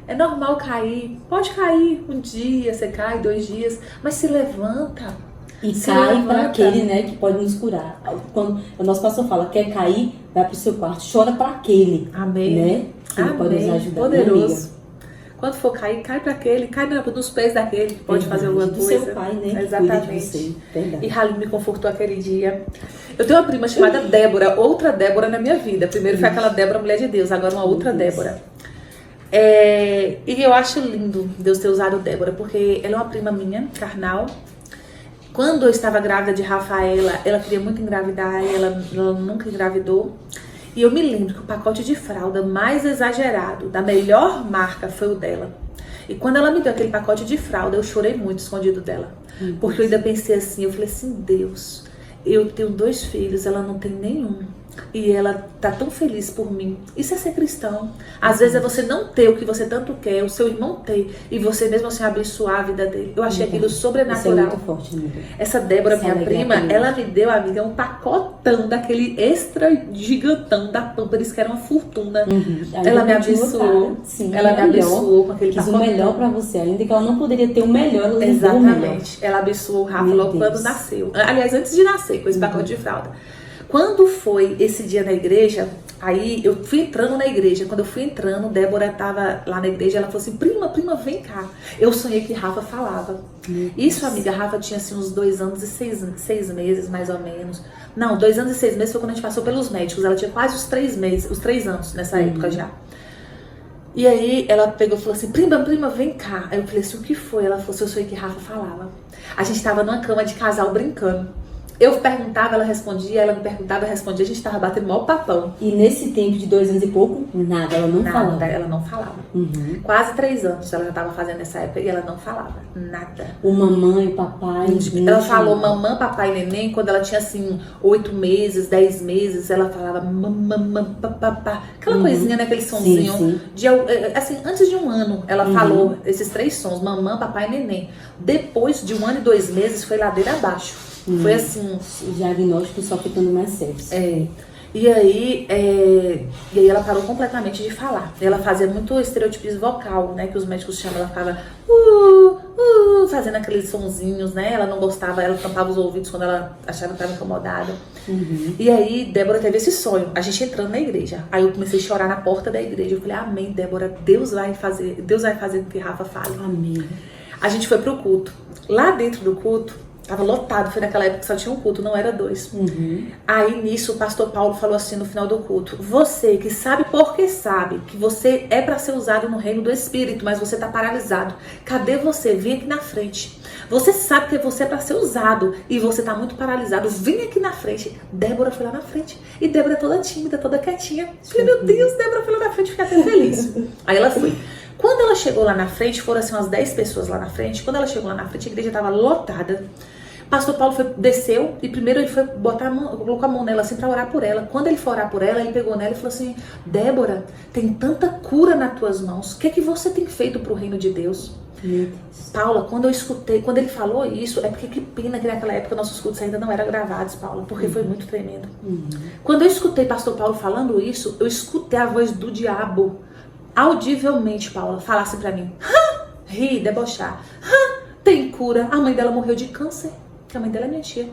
É normal cair. Pode cair um dia, você cai 2 dias, mas se levanta. E cai para aquele, né, que pode nos curar. Quando o nosso pastor fala, quer cair, vai pro seu quarto, chora para aquele. Amém. Né? Que Amém. pode nos ajudar. Poderoso. Quando for cair, cai para aquele, cai nos pés daquele que pode fazer alguma coisa. Do seu pai, né? Exatamente. E Halim me confortou aquele dia. Eu tenho uma prima chamada Débora, outra Débora na minha vida. Primeiro foi aquela Débora, mulher de Deus, agora uma outra Débora. E eu acho lindo Deus ter usado Débora, porque ela é uma prima minha, carnal. Quando eu estava grávida de Rafaela, ela queria muito engravidar, ela nunca engravidou. E eu me lembro que o pacote de fralda mais exagerado, da melhor marca, foi o dela. E quando ela me deu aquele pacote de fralda, eu chorei muito escondido dela. Porque eu ainda pensei assim, eu falei assim, Deus, eu tenho 2 filhos, ela não tem nenhum. E ela tá tão feliz por mim. Isso é ser cristão. Às vezes é você não ter o que você tanto quer, o seu irmão ter, e você mesmo assim abençoar a vida dele. Eu achei aquilo sobrenatural. Isso é muito forte, amiga. Essa Débora, minha prima, ela me deu, amiga, um pacotão daquele extra gigantão da Pampers, que era uma fortuna. Ela me abençoou. Sim, ela me abençoou com aquele quis pacotão. o melhor pra você, ainda que ela não poderia ter o melhor, ela levou o melhor. Exatamente. Ela abençoou o Rafa logo quando nasceu. Aliás, antes de nascer, com esse pacote de fralda. Quando foi esse dia na igreja, aí eu fui entrando na igreja. Quando eu fui entrando, Débora tava lá na igreja, ela falou assim, prima, vem cá. Eu sonhei que Rafa falava. Isso, amiga, Rafa tinha assim uns 2 anos e 6 meses, mais ou menos. Não, 2 anos e 6 meses foi quando a gente passou pelos médicos. Ela tinha quase os 3 meses, os 3 anos nessa época já. E aí ela pegou e falou assim, prima, vem cá. Aí eu falei assim, o que foi? Ela falou assim, eu sonhei que Rafa falava. A gente tava numa cama de casal brincando. Eu perguntava, ela respondia, ela me perguntava, eu respondia, a gente tava batendo maior papão. E nesse tempo de 2 anos e pouco, nada, ela não falava. Nada, ela não falava. Quase 3 anos ela já tava fazendo nessa época e ela não falava nada. O mamãe, o papai... Ela falou mamãe, papai e neném quando ela tinha assim 8 meses, 10 meses, ela falava mamãe, papapá. Aquela coisinha, né, aquele sonzinho. Sim. Assim, antes de 1 ano, ela falou esses 3 sons, mamãe, papai e neném. Depois de 1 ano e 2 meses, foi ladeira abaixo. Foi assim. Os diagnósticos só ficando mais sérios. E aí ela parou completamente de falar. Ela fazia muito estereotipismo vocal, né? Que os médicos chamam, ela ficava fazendo aqueles sonzinhos, né? Ela não gostava, ela tampava os ouvidos quando ela achava que estava incomodada. E aí Débora teve esse sonho, a gente entrando na igreja. Aí eu comecei a chorar na porta da igreja. Eu falei, amém, Débora, Deus vai fazer com que Rafa fale. Amém. A gente foi pro culto. Lá dentro do culto, Tava lotado, foi naquela época que só tinha um culto, não era 2. Aí nisso o pastor Paulo falou assim no final do culto: você que sabe porque sabe que você é para ser usado no reino do Espírito, mas você tá paralisado. Cadê você? Vem aqui na frente. Você sabe que você é para ser usado e você tá muito paralisado. Vem aqui na frente. Débora foi lá na frente. E Débora toda tímida, toda quietinha. Falei, meu Deus, Débora foi lá na frente, fiquei até feliz. Aí ela foi. Quando ela chegou lá na frente, foram assim umas 10 pessoas lá na frente. Quando ela chegou lá na frente, a igreja estava lotada. Pastor Paulo desceu e primeiro ele foi botar a mão, colocou a mão nela assim para orar por ela. Quando ele foi orar por ela, ele pegou nela e falou assim: Débora, tem tanta cura nas tuas mãos. O que é que você tem feito para o reino de Deus? Paula, quando eu escutei, quando ele falou isso, é porque que pena que naquela época nossos cultos ainda não eram gravados, Paula, porque foi muito tremendo. Quando eu escutei pastor Paulo falando isso, eu escutei a voz do diabo audivelmente, Paula, falasse pra mim: ri, debochar, tem cura. A mãe dela morreu de câncer, que a mãe dela é minha tia.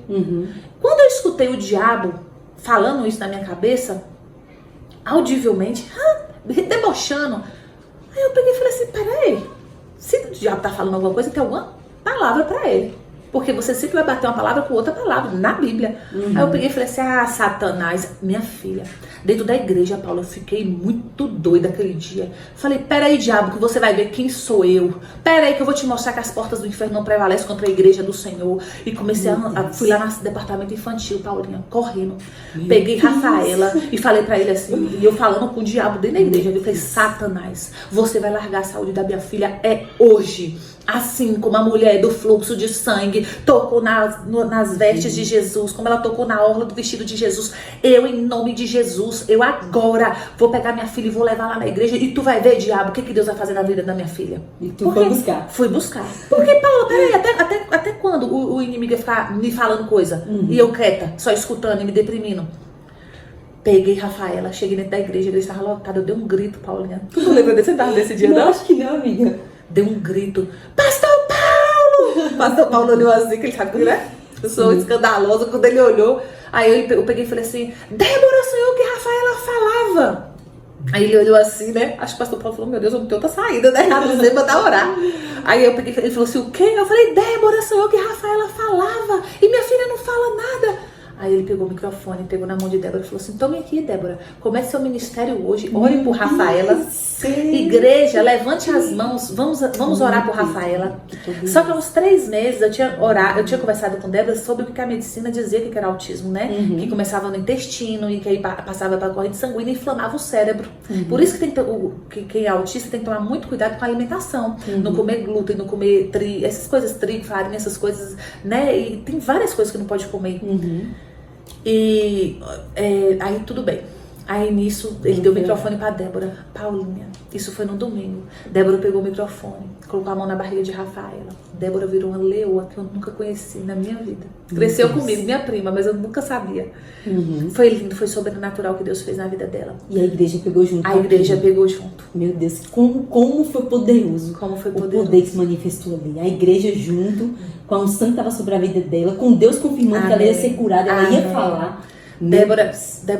Quando eu escutei o diabo falando isso na minha cabeça, audivelmente, debochando, aí eu peguei e falei assim: peraí, se o diabo tá falando alguma coisa, tem alguma palavra pra ele. Porque você sempre vai bater uma palavra com outra palavra, na Bíblia. Aí eu peguei e falei assim: Satanás, minha filha, dentro da igreja, Paula, eu fiquei muito doida aquele dia. Falei: peraí, diabo, que você vai ver quem sou eu. Peraí que eu vou te mostrar que as portas do inferno não prevalecem contra a igreja do Senhor. E comecei fui lá no departamento infantil, Paulinha, correndo. Peguei Rafaela e falei pra ele assim, e eu falando com o diabo dentro da igreja. Eu falei: Satanás, você vai largar a saúde da minha filha hoje. Assim como a mulher do fluxo de sangue tocou nas vestes de Jesus, como ela tocou na orla do vestido de Jesus, eu, em nome de Jesus, eu agora vou pegar minha filha e vou levar lá na igreja, e tu vai ver, diabo, o que Deus vai fazer na vida da minha filha. E tu foi buscar? Fui buscar. Porque, Paula, peraí, até quando o inimigo ia ficar me falando coisa, e eu quieta, só escutando e me deprimindo? Peguei Rafaela, cheguei dentro da igreja, a igreja estava lotada, eu dei um grito, Paulinha. Tu não lembra desse dia, não? Acho que não, amiga. Deu um grito: Pastor Paulo! Pastor Paulo olhou assim, que ele sabe que, né? Eu sou escandalosa. Quando ele olhou, aí eu peguei e falei assim: Débora, sou eu que Rafaela falava. Aí ele olhou assim, né? Acho que o pastor Paulo falou: meu Deus, eu não tenho outra saída, né? A não ser mandar orar. Aí eu peguei, ele falou assim: o quê? Eu falei: Débora, sou eu que Rafaela falava. E minha filha não fala nada. Aí ele pegou o microfone, pegou na mão de Débora e falou assim: tome aqui, Débora, comece seu ministério hoje, ore por Rafaela. Igreja, levante as mãos, vamos orar por Rafaela. Só que há uns 3 meses eu tinha conversado com Débora sobre o que a medicina dizia que era autismo, né? Que começava no intestino e que aí passava para a corrente sanguínea e inflamava o cérebro. Por isso que quem é autista tem que tomar muito cuidado com a alimentação. Não comer glúten, não comer essas coisas, trigo, farinha, essas coisas, né? E tem várias coisas que não pode comer. E aí tudo bem. Aí nisso ele deu o microfone pra Débora. Paulinha, isso foi no domingo. Débora pegou o microfone, colocou a mão na barriga de Rafaela. Débora virou uma leoa que eu nunca conheci na minha vida. Cresceu comigo, minha prima, mas eu nunca sabia. Foi lindo, foi sobrenatural o que Deus fez na vida dela. E a igreja pegou junto. A igreja pegou junto. Meu Deus, como foi poderoso. Como foi poderoso. O poder que se manifestou ali. A igreja junto, com a unção que estava sobre a vida dela, com Deus confirmando que ela ia ser curada, ela ia falar. Débora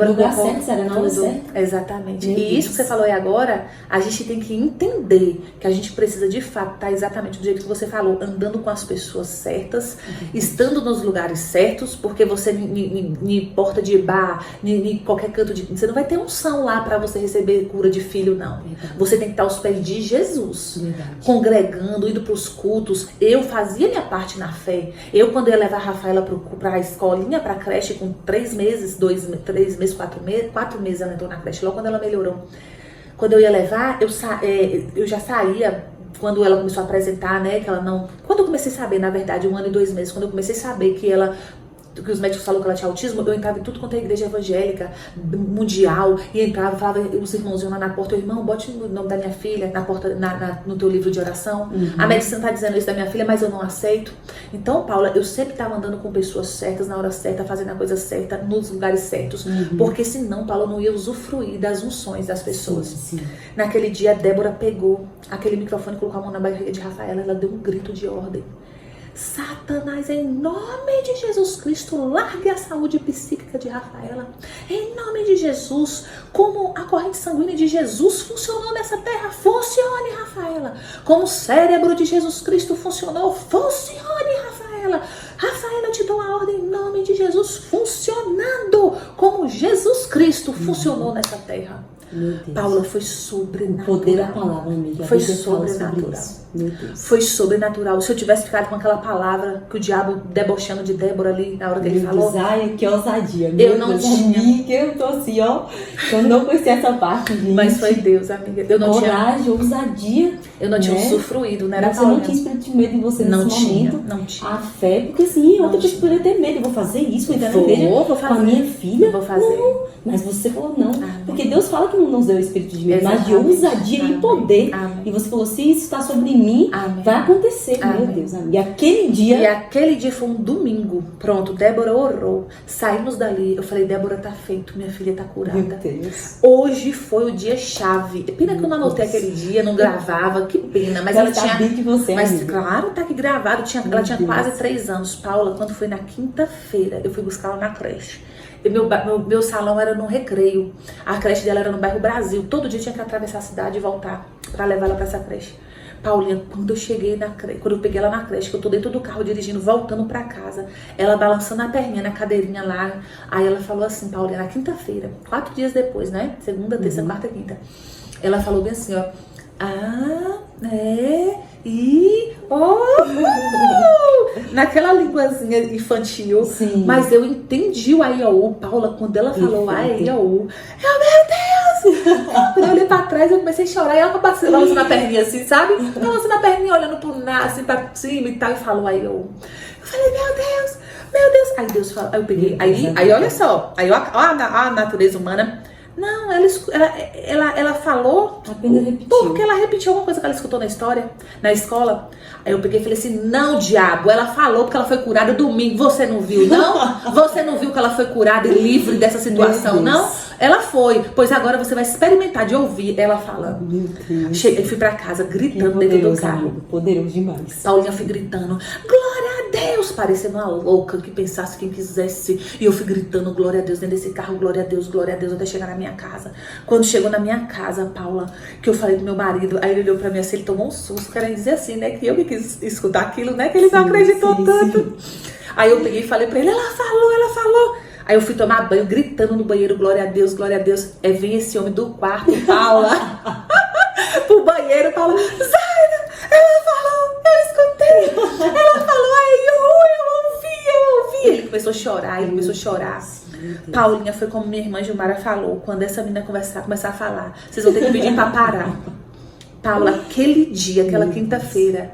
no lugar certo, será na hora certa. Exatamente. E isso que você falou aí agora, a gente tem que entender que a gente precisa de fato estar exatamente do jeito que você falou, andando com as pessoas certas, estando nos lugares certos, porque você em porta de bar, em qualquer canto você não vai ter unção lá para você receber cura de filho, não. Você tem que estar aos pés de Jesus, congregando, indo para os cultos. Eu fazia minha parte na fé. Eu, quando ia levar a Rafaela para a escolinha, para a creche com 3 meses, 3 meses, 4 meses ela entrou na creche, logo quando ela melhorou. Quando eu ia levar, eu já saía, quando ela começou a apresentar, né, que ela não... Quando eu comecei a saber, na verdade, 1 ano e 2 meses, quando eu comecei a saber que os médicos falaram que ela tinha autismo, eu entrava em tudo quanto é igreja evangélica, mundial, e entrava, falava, os irmãos iam lá na porta: irmão, bote o nome da minha filha na porta, no teu livro de oração. A medicina tá dizendo isso da minha filha, mas eu não aceito. Então, Paula, eu sempre estava andando com pessoas certas, na hora certa, fazendo a coisa certa, nos lugares certos, porque senão, Paula, eu não ia usufruir das unções das pessoas. Sim. Naquele dia, a Débora pegou aquele microfone, colocou a mão na barriga de Rafaela, ela deu um grito de ordem: Satanás, em nome de Jesus Cristo, largue a saúde psíquica de Rafaela. Em nome de Jesus, como a corrente sanguínea de Jesus funcionou nessa terra, funcione, Rafaela. Como o cérebro de Jesus Cristo funcionou, funcione, Rafaela. Rafaela, te dou a ordem em nome de Jesus, funcionando como Jesus Cristo funcionou nessa terra. Meu Deus. Paula, foi sobrenatural. O poder da palavra, amiga. Foi sobrenatural. Meu Deus. Foi sobrenatural. Se eu tivesse ficado com aquela palavra que o diabo debochando de Débora ali na hora que ele falou. Ai, que ousadia. Eu não tinha. Amiga, eu tô assim, ó. Eu não conhecia essa parte, gente. Mas foi Deus, amiga. Eu não coragem, ousadia. Eu não tinha usufruído, não era você não tinha espírito de medo em você nesse momento. Não tinha. A fé, porque assim, outra pessoa poderia ter medo. Eu vou fazer isso, vou fazer. Com a minha filha. Vou fazer. Não, mas você falou não. Porque Deus fala que não nos deu o espírito de medo, mas de ousadia e poder. Amém. E você falou, se isso está sobre mim, vai acontecer. Meu Deus, amiga. E aquele dia foi um domingo. Pronto, Débora orou. Saímos dali. Eu falei, Débora, tá feito. Minha filha tá curada. Meu Deus. Hoje foi o dia chave. Pena que eu não anotei aquele dia, não gravava. Que pena. Mas ela tinha... de você, mas amiga. claro, tá aqui gravado. Ela tinha quase 3 anos. Paula, quando foi na quinta-feira, eu fui buscar ela na creche. E meu salão era no Recreio. A creche dela era no bairro Brasil. Todo dia tinha que atravessar a cidade e voltar pra levar ela pra essa creche. Paulinha, quando eu cheguei na creche, quando eu peguei ela na creche, que eu tô dentro do carro dirigindo, voltando pra casa, ela balançando a perninha na cadeirinha lá. Aí ela falou assim, Paulinha, na quinta-feira, 4 dias depois, né? Segunda, terça, quarta, quinta. Ela falou bem assim, ó. Naquela linguazinha infantil. Sim. Mas eu entendi o Aiaú, Paula, quando ela falou Aiaú. Meu Deus! Quando eu olhei pra trás, eu comecei a chorar. E ela balançando a perninha assim, sabe? Balançando a perninha, olhando pro nada, assim, pra cima e tal. E falou Aiaú. Eu falei, meu Deus! Meu Deus! Aí Deus falou, aí eu peguei. Aí olha só. Aí ó a natureza humana. Não, ela falou apenas repetiu. Porque ela repetiu alguma coisa que ela escutou na escola. Aí eu peguei e falei assim, não, diabo, ela falou porque ela foi curada domingo, você não viu, não? Você não viu que ela foi curada e livre dessa situação, não? Ela foi, pois agora você vai experimentar de ouvir ela falando. Meu Deus. Cheguei, fui pra casa gritando dentro do carro. Amigo, poderoso demais. Paulinha fui gritando, glória a Deus, parecendo uma louca que pensasse quem quisesse. E eu fui gritando, glória a Deus, dentro desse carro, glória a Deus, até chegar na minha casa. Quando chegou na minha casa, Paula, que eu falei pro meu marido, aí ele olhou pra mim assim, ele tomou um susto, querendo dizer assim, né, que eu que quis escutar aquilo, né, que ele não acreditou tanto. Aí eu peguei e falei pra ele, ela falou. Aí eu fui tomar banho, gritando no banheiro, glória a Deus, vem esse homem do quarto, Paula, pro banheiro, Paula, Zaida, ela falou, eu escutei, ela falou, aí eu ouvi. Ele começou a chorar, Paulinha, foi como minha irmã Gilmara falou, quando essa menina começar a falar, vocês vão ter que pedir pra parar. Paula, aquele dia, aquela quinta-feira,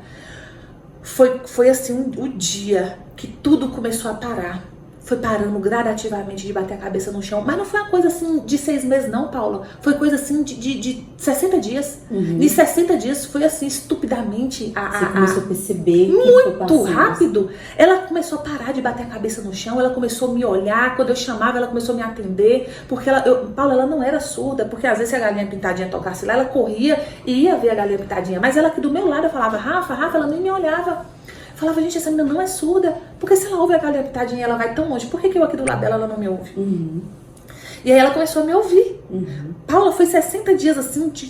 foi assim o dia que tudo começou a parar. Foi parando gradativamente de bater a cabeça no chão. Mas não foi uma coisa assim de 6 meses não, Paula. Foi coisa assim de 60 dias. Em 60 dias foi assim, estupidamente. Você começou a perceber muito rápido. Ela começou a parar de bater a cabeça no chão. Ela começou a me olhar. Quando eu chamava, ela começou a me atender. Porque Paula, ela não era surda. Porque às vezes se a galinha pintadinha tocasse lá, ela corria e ia ver a galinha pintadinha. Mas ela aqui do meu lado, eu falava, Rafa, ela nem me olhava. Falava, gente, essa menina não é surda. Porque se ela ouve a galinha pitadinha e ela vai tão longe, por que eu aqui do lado dela ela não me ouve? E aí ela começou a me ouvir. Paula, foi 60 dias assim de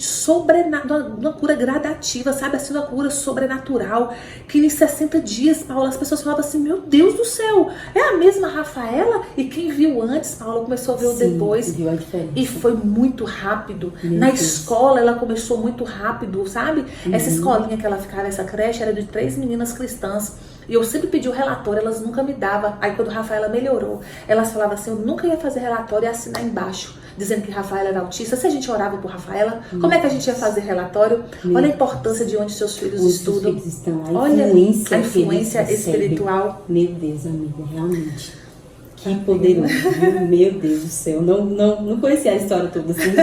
uma cura gradativa, sabe? Assim, uma cura sobrenatural. Que em 60 dias, Paula, as pessoas falavam assim, meu Deus do céu, é a mesma Rafaela? E quem viu antes, Paula, começou a ver o depois. Viu a diferença. E foi muito rápido. Na escola, ela começou muito rápido, sabe? Essa escolinha que ela ficava, essa creche, era de 3 meninas cristãs. E eu sempre pedi o relatório, elas nunca me davam. Aí quando a Rafaela melhorou, elas falavam assim, eu nunca ia fazer relatório e assinar embaixo, dizendo que Rafaela era autista. Se a gente orava por Rafaela, como é que a gente ia fazer relatório? Olha a importância de onde seus filhos estudam. Seus filhos estão. Olha a influência espiritual. Meu Deus, amiga, realmente. Que poderoso, meu Deus do céu. Não conhecia a história toda assim,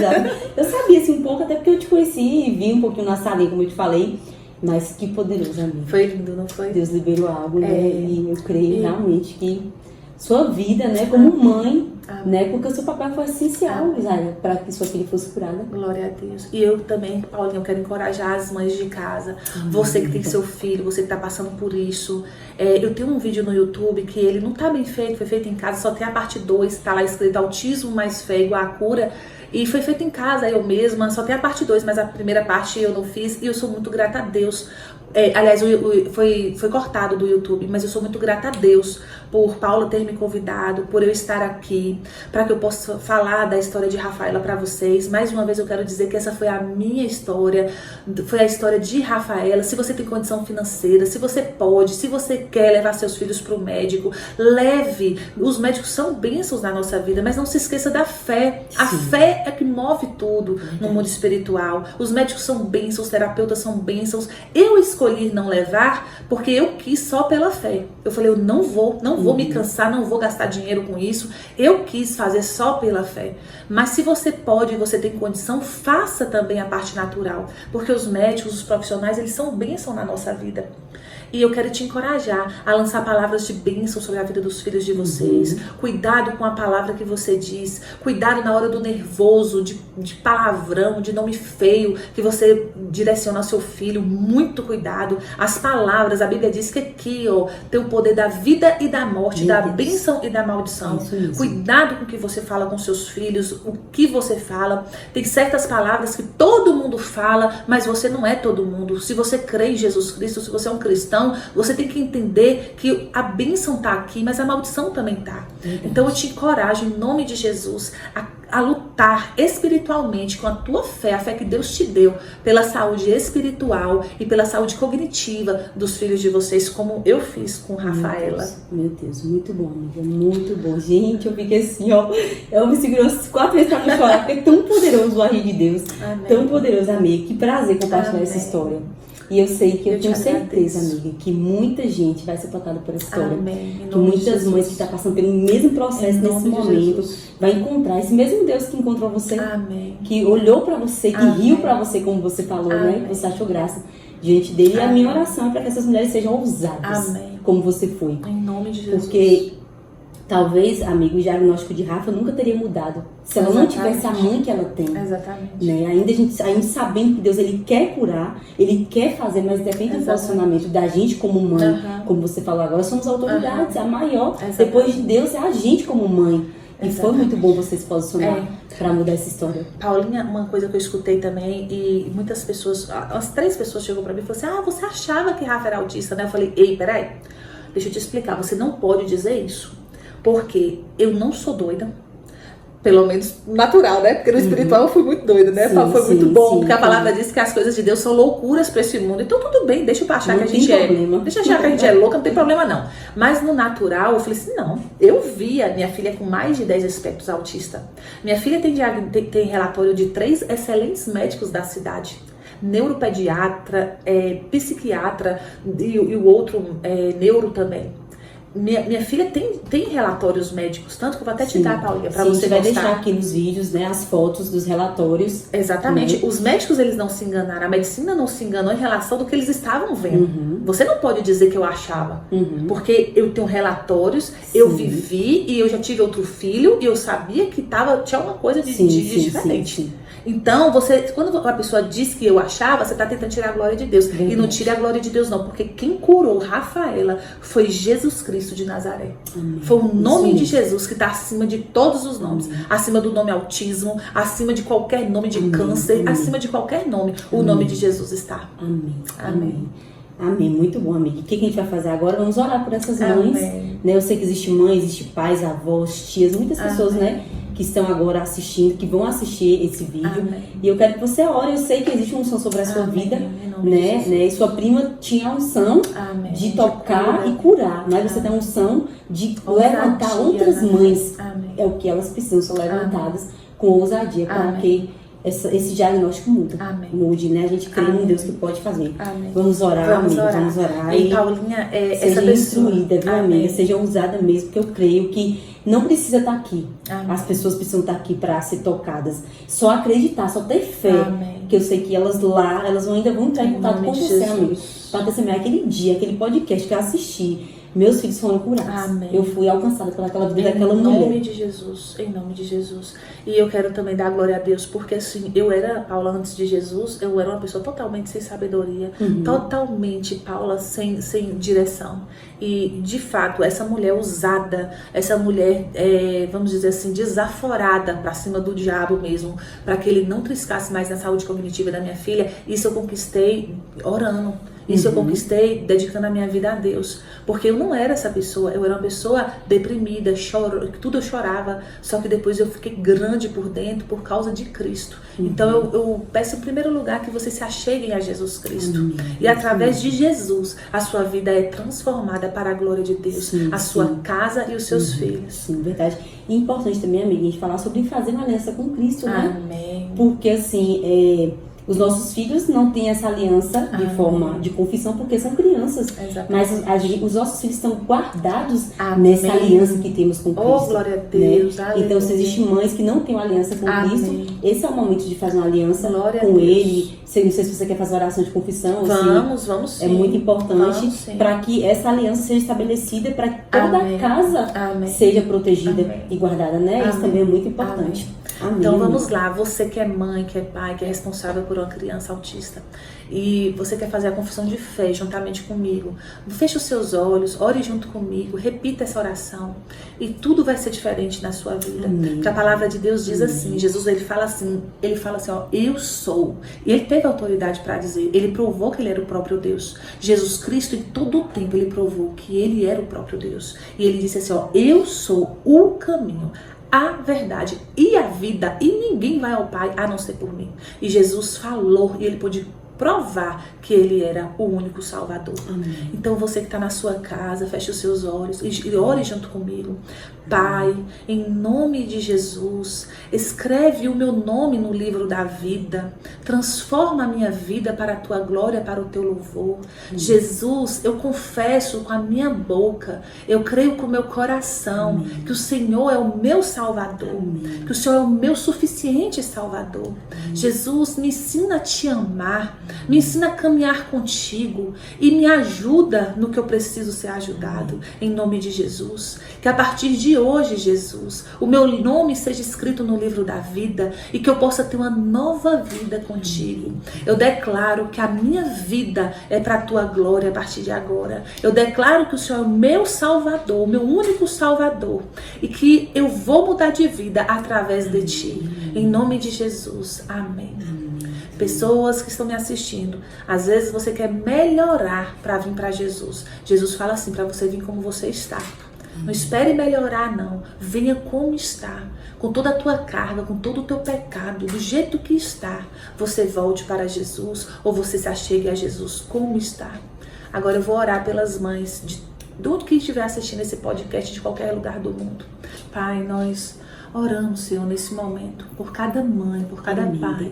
eu sabia assim um pouco, até porque eu te conheci e vi um pouquinho na salinha, como eu te falei. Mas que poderoso, amiga. Foi lindo, não foi? Deus liberou algo, né? E eu creio realmente que sua vida, né, como mãe, né, porque o seu papel foi essencial, Isaia, para que sua filha fosse curada. Glória a Deus. E eu também, Paulinha, eu quero encorajar as mães de casa. Você que tem seu filho, você que tá passando por isso. Eu tenho um vídeo no YouTube que ele não tá bem feito, foi feito em casa, só tem a parte 2, tá lá escrito autismo mais fé igual a cura. E foi feito em casa, eu mesma, só tem a parte 2, mas a primeira parte eu não fiz. E eu sou muito grata a Deus Aliás, foi cortado do YouTube, mas eu sou muito grata a Deus por Paula ter me convidado, por eu estar aqui, para que eu possa falar da história de Rafaela para vocês. Mais uma vez eu quero dizer que essa foi a minha história, foi a história de Rafaela. Se você tem condição financeira, se você pode, se você quer levar seus filhos para o médico, leve. Os médicos são bênçãos na nossa vida, mas não se esqueça da fé. A fé é que move tudo no mundo espiritual. Os médicos são bênçãos, os terapeutas são bênçãos. Eu escolhi não levar porque eu quis só pela fé. Eu falei, eu não vou me cansar, não vou gastar dinheiro com isso. Eu quis fazer só pela fé. Mas se você pode, você tem condição, faça também a parte natural. Porque os médicos, os profissionais, eles são bênção na nossa vida. E eu quero te encorajar a lançar palavras de bênção sobre a vida dos filhos de vocês. Cuidado com a palavra que você diz. Cuidado na hora do nervoso, de palavrão, de nome feio que você direciona ao seu filho. Muito cuidado. As palavras, a Bíblia diz que aqui, ó, tem o poder da vida e da morte, da bênção e da maldição. Cuidado com o que você fala com seus filhos, o que você fala. Tem certas palavras que todo mundo fala, mas você não é todo mundo. Se você crê em Jesus Cristo, se você é um cristão, você tem que entender que a bênção está aqui, mas a maldição também está. Então eu te encorajo, em nome de Jesus, a lutar espiritualmente com a tua fé, a fé que Deus te deu, pela saúde espiritual e pela saúde cognitiva dos filhos de vocês, como eu fiz com Rafaela. Meu Deus, muito bom, amiga, muito bom. Gente, eu fiquei assim, ó, eu me segurei 4 vezes pra me chorar, porque é tão poderoso o agir de Deus, tão poderoso, amiga. Que prazer compartilhar essa história. E eu sei que eu tenho certeza, amiga, que muita gente vai ser tocada por essa história. Que muitas mães que estão passando pelo mesmo processo nesse momento vai encontrar esse mesmo Deus que encontrou você. Que olhou pra você, que riu pra você, como você falou, né? Que você achou graça diante dele. E a minha oração é para que essas mulheres sejam ousadas, como você foi. Em nome de Jesus. Porque talvez, amigo, o diagnóstico de Rafa nunca teria mudado se ela não tivesse a mãe que ela tem. Exatamente. Né? Ainda sabendo que Deus, ele quer curar, ele quer fazer, mas depende do posicionamento da gente como mãe. Como você falou agora, somos autoridades, a maior. Depois de Deus, é a gente como mãe. E foi muito bom você se posicionar para mudar essa história. Paulinha, uma coisa que eu escutei também, e muitas pessoas, as 3 pessoas chegou para mim e falaram assim, você achava que Rafa era autista, né? Eu falei, ei, peraí, deixa eu te explicar, você não pode dizer isso. Porque eu não sou doida, pelo menos natural, né? Porque no espiritual eu fui muito doida, né? Foi muito bom, porque a palavra diz que as coisas de Deus são loucuras para esse mundo. Então tudo bem, deixa eu achar que a gente deixa eu achar que a gente é louca, não tem problema não. Mas no natural eu falei assim, não, eu vi a minha filha com mais de 10 aspectos autista. Minha filha tem relatório de 3 excelentes médicos da cidade. Neuropediatra, psiquiatra e o outro neuro também. Minha filha tem relatórios médicos, tanto que eu vou até te dar, Paulinha, pra você vai deixar aqui nos vídeos, né, as fotos dos relatórios. Exatamente. Os médicos, eles não se enganaram, a medicina não se enganou em relação do que eles estavam vendo. Você não pode dizer que eu achava, porque eu tenho relatórios, eu vivi e eu já tive outro filho e eu sabia que tinha uma coisa de diferente. Então, quando a pessoa diz que eu achava, você está tentando tirar a glória de Deus. E não tire a glória de Deus, não. Porque quem curou Rafaela foi Jesus Cristo de Nazaré. Foi o nome de Jesus que está acima de todos os nomes. Acima do nome autismo, acima de qualquer nome de câncer, acima de qualquer nome. O nome de Jesus está. Amém, muito bom, amiga. O que a gente vai fazer agora? Vamos orar por essas mães. Né? Eu sei que existe mães, existe pais, avós, tias, muitas pessoas, né, que estão agora assistindo, que vão assistir esse vídeo. E eu quero que você ore. Eu sei que existe uma unção sobre a sua vida, né? E sua prima tinha a unção de tocar e curar, mas você tem a unção de levantar outras mães. É o que elas precisam, são levantadas com ousadia, para que esse diagnóstico mude, né? A gente crê em Deus que pode fazer. Vamos orar, amiga, vamos orar. E Paulinha, seja instruída, viu, amiga? Seja usada mesmo, porque eu creio que não precisa estar aqui. As pessoas precisam estar aqui para ser tocadas. Só acreditar, só ter fé. Que eu sei que elas ainda vão entrar em contato com você, amiga. Para testemunhar aquele dia, aquele podcast que eu assisti. Meus filhos foram curados. Eu fui alcançada pelaquela vida daquela mulher. Em nome de Jesus, em nome de Jesus. E eu quero também dar glória a Deus, porque assim, eu era, Paula, antes de Jesus, eu era uma pessoa totalmente sem sabedoria, totalmente, Paula, sem direção. E, de fato, essa mulher usada, essa mulher, vamos dizer assim, desaforada pra cima do diabo mesmo, para que ele não triscasse mais na saúde cognitiva da minha filha, isso eu conquistei orando. Isso eu conquistei dedicando a minha vida a Deus. Porque eu não era essa pessoa. Eu era uma pessoa deprimida, tudo eu chorava. Só que depois eu fiquei grande por dentro por causa de Cristo. Então eu peço em primeiro lugar que vocês se acheguem a Jesus Cristo. E através de Jesus, a sua vida é transformada para a glória de Deus. A sua casa e os seus filhos. Sim, verdade. E importante também, amiga, a gente falar sobre fazer uma aliança com Cristo, né? Amém. Porque assim, os nossos filhos não têm essa aliança de forma de confissão porque são crianças. Mas os nossos filhos estão guardados nessa aliança que temos com Cristo. Oh, glória a Deus. Né? Então, se existem mães que não têm uma aliança com Cristo, esse é o momento de fazer uma aliança com Ele. Não sei se você quer fazer oração de confissão. Vamos sim. É muito importante para que essa aliança seja estabelecida, para que toda a casa seja protegida e guardada, né? Isso também é muito importante. Amém. Então vamos lá, você que é mãe, que é pai, que é responsável por uma criança autista e você quer fazer a confissão de fé juntamente comigo, feche os seus olhos, ore junto comigo, repita essa oração e tudo vai ser diferente na sua vida. Porque a palavra de Deus diz assim, Jesus ele fala assim, ó, eu sou. E ele teve autoridade para dizer, ele provou que ele era o próprio Deus. Jesus Cristo em todo o tempo ele provou que ele era o próprio Deus. E ele disse assim, ó, eu sou o caminho, a verdade e a vida, e ninguém vai ao Pai a não ser por mim. E Jesus falou, e ele pôde provar que ele era o único Salvador. Então você que está na sua casa, feche os seus olhos e ore junto comigo. Pai, em nome de Jesus, escreve o meu nome no livro da vida, transforma a minha vida para a tua glória, para o teu louvor. Jesus, eu confesso com a minha boca, eu creio com o meu coração que o Senhor é o meu Salvador, que o Senhor é o meu suficiente Salvador. Jesus, me ensina a te amar, me ensina a caminhar contigo e me ajuda no que eu preciso ser ajudado, em nome de Jesus. Que a partir de hoje, Jesus, o meu nome seja escrito no livro da vida e que eu possa ter uma nova vida contigo. Eu declaro que a minha vida é para a tua glória a partir de agora. Eu declaro que o Senhor é o meu Salvador, o meu único Salvador, e que eu vou mudar de vida através de ti. Em nome de Jesus. Amém. Pessoas que estão me assistindo, às vezes você quer melhorar para vir para Jesus. Jesus fala assim, para você vir como você está. Não espere melhorar, não. Venha como está, com toda a tua carga, com todo o teu pecado, do jeito que está. Você volte para Jesus ou você se achegue a Jesus como está. Agora eu vou orar pelas mães de onde que estiver assistindo esse podcast, de qualquer lugar do mundo. Pai, nós oramos, Senhor, nesse momento, por cada mãe, por cada pai,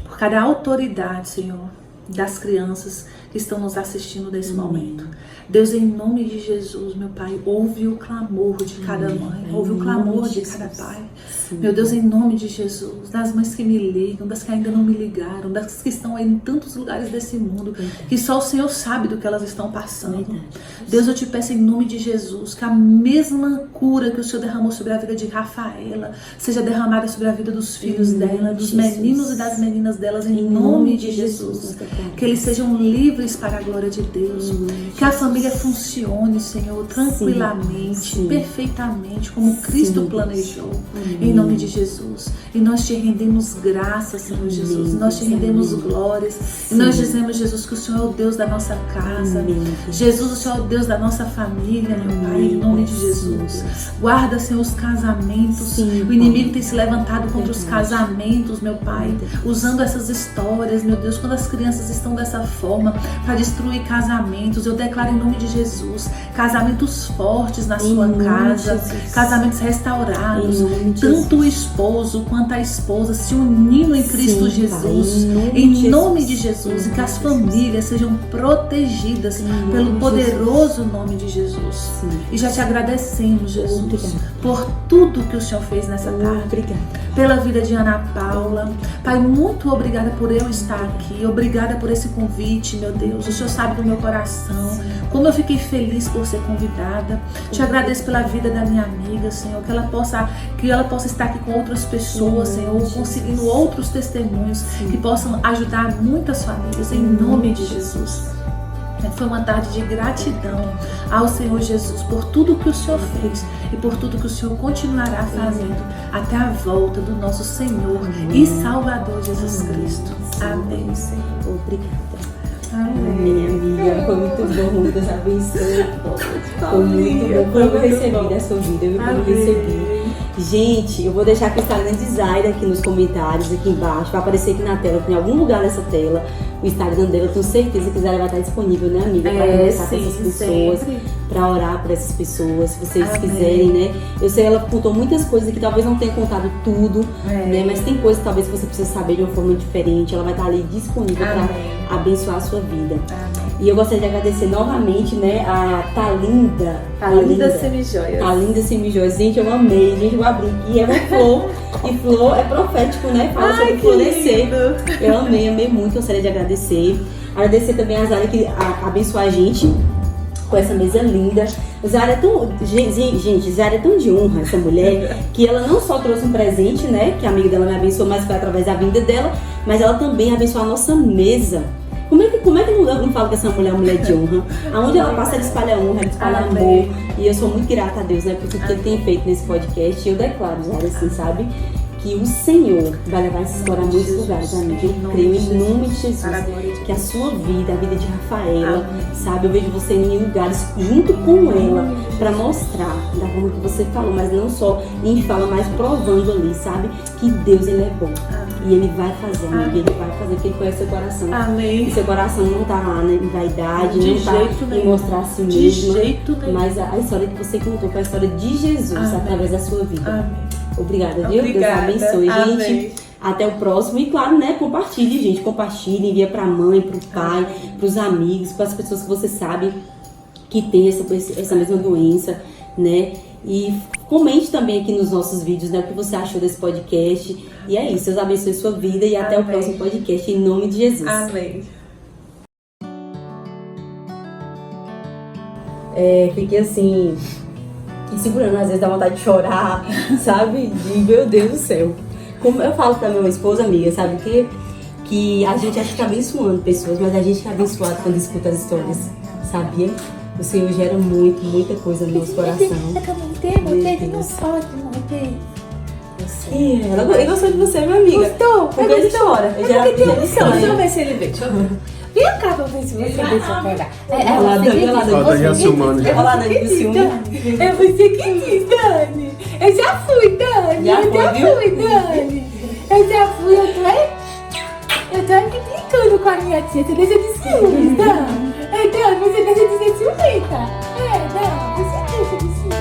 por cada autoridade, Senhor, das crianças que estão nos assistindo nesse momento. Deus, em nome de Jesus, meu Pai, ouve o clamor de cada mãe, ouve o clamor de cada pai. Meu Deus, em nome de Jesus, das mães que me ligam, das que ainda não me ligaram, das que estão aí em tantos lugares desse mundo, que só o Senhor sabe do que elas estão passando. Deus, eu te peço em nome de Jesus, que a mesma cura que o Senhor derramou sobre a vida de Rafaela, seja derramada sobre a vida dos filhos dela, dos meninos e das meninas delas, em nome de Jesus. Que eles sejam livres para a glória de Deus. Que a família funcione, Senhor, tranquilamente, perfeitamente, como Cristo planejou. Em nome de Jesus. E nós te rendemos graças, Senhor Jesus. Nós te rendemos glórias. E nós dizemos, Jesus, que o Senhor é o Deus da nossa casa. Jesus, o Senhor é o Deus da nossa família, meu Pai, em nome de Jesus. Guarda, Senhor, os casamentos. O inimigo tem se levantado contra os casamentos, meu Pai, usando essas histórias, meu Deus, quando as crianças estão dessa forma, para destruir casamentos. Eu declaro em nome de Jesus, casamentos fortes na sua casa, casamentos restaurados, tanto o esposo quanto a esposa se unindo em Cristo Jesus, em nome de Jesus, e que as famílias sejam protegidas pelo poderoso nome de Jesus. E já te agradecemos, Jesus, por tudo que o Senhor fez nessa tarde, pela vida de Ana Paula. Pai, muito obrigada por eu estar aqui, obrigada por esse convite, meu Deus. O Senhor sabe do meu coração, como eu fiquei feliz por ser convidada. Te agradeço pela vida da minha amiga, Senhor, que ela possa estar aqui com outras pessoas, Senhor, conseguindo outros testemunhos que possam ajudar muitas famílias, em nome de Jesus. Foi uma tarde de gratidão ao Senhor Jesus por tudo que o Senhor fez e por tudo que o Senhor continuará fazendo até a volta do nosso Senhor e Salvador Jesus Cristo. Amém, Senhor. Obrigada. Amém, amiga. Foi muito bom, Deus abençoe. Foi muito bom. Como eu recebi da sua vida, como eu recebi. Gente, eu vou deixar aqui o Instagram de Zaira aqui nos comentários, aqui embaixo. Vai aparecer aqui na tela, em algum lugar dessa tela, o Instagram dela. Eu tenho certeza que Zaira vai estar disponível, né, amiga? Para conversar com essas pessoas, para orar por essas pessoas, se vocês quiserem, né? Eu sei, ela contou muitas coisas que talvez não tenha contado tudo, né? Mas tem coisas que talvez você precisa saber de uma forma diferente. Ela vai estar ali disponível para abençoar a sua vida. E eu gostaria de agradecer novamente, né, a Talinda Semijoias. Talinda Semijoias. Gente, eu amei. Gente, eu abri aqui, é uma flor. E flor é profético, né? Fala sobre florescer. Eu amei muito. Gostaria de agradecer. Agradecer também a Zara que abençoou a gente com essa mesa linda. Zara é tão... Gente, Zara é tão de honra, essa mulher, que ela não só trouxe um presente, né? Que a amiga dela me abençoou, mas foi através da vinda dela. Mas ela também abençoou a nossa mesa. Como é que eu não falo que essa mulher é uma mulher de honra? Aonde ela passa, ela espalha honra, ela espalha amor. E eu sou muito grata a Deus, né, por tudo que Ele tem feito nesse podcast. E eu declaro, Zara, assim, sabe? Que o Senhor vai levar essa história a muitos lugares, amiga. Eu creio em nome de Jesus. Que a sua vida, a vida de Rafaela, sabe? Eu vejo você em lugares junto com ela para mostrar da forma que você falou, mas não só em fala, mas provando ali, sabe? Que Deus, Ele é bom. E Ele vai fazer, amiga. Ele vai fazer, porque Ele conhece seu coração. Amém. E seu coração não tá lá, né, em vaidade, De não tá jeito nenhum. em mostrar a si De mesma. jeito nenhum. Mas a história que você contou foi a história de Jesus através da sua vida. Amém. Obrigada, viu? Deus abençoe, gente. Amém. Até o próximo. E claro, né? Compartilhe, gente. Compartilhe, envia pra mãe, pro pai, pros amigos, para as pessoas que você sabe que tem essa mesma doença, né? E comente também aqui nos nossos vídeos, né? O que você achou desse podcast. E é isso. Deus abençoe sua vida e até o próximo podcast. Em nome de Jesus. Amém. Fiquei assim... E segurando, às vezes dá vontade de chorar, sabe? De meu Deus do céu. Como eu falo pra minha esposa, amiga, sabe? Que a gente acha que tá abençoando pessoas, mas a gente é abençoado quando escuta as histórias, sabia? O Senhor gera muita coisa no nosso coração. Ela gostou de você, minha amiga. Gostou? Porque ele chora. Deixa eu ver se ele vê. Deixa eu ver. Vem cá pra ver se você deixa pegar. Olha lá, Dani. Olha lá, Dani, do ciúme. É você que diz, Dani. Eu já fui, Dani. Eu já fui. Eu tô aqui brincando com a minha tia. Você deixa de ciúmes, Dani. Dani, você deixa de ser ciumenta. Dani, você deixa de ciúmes.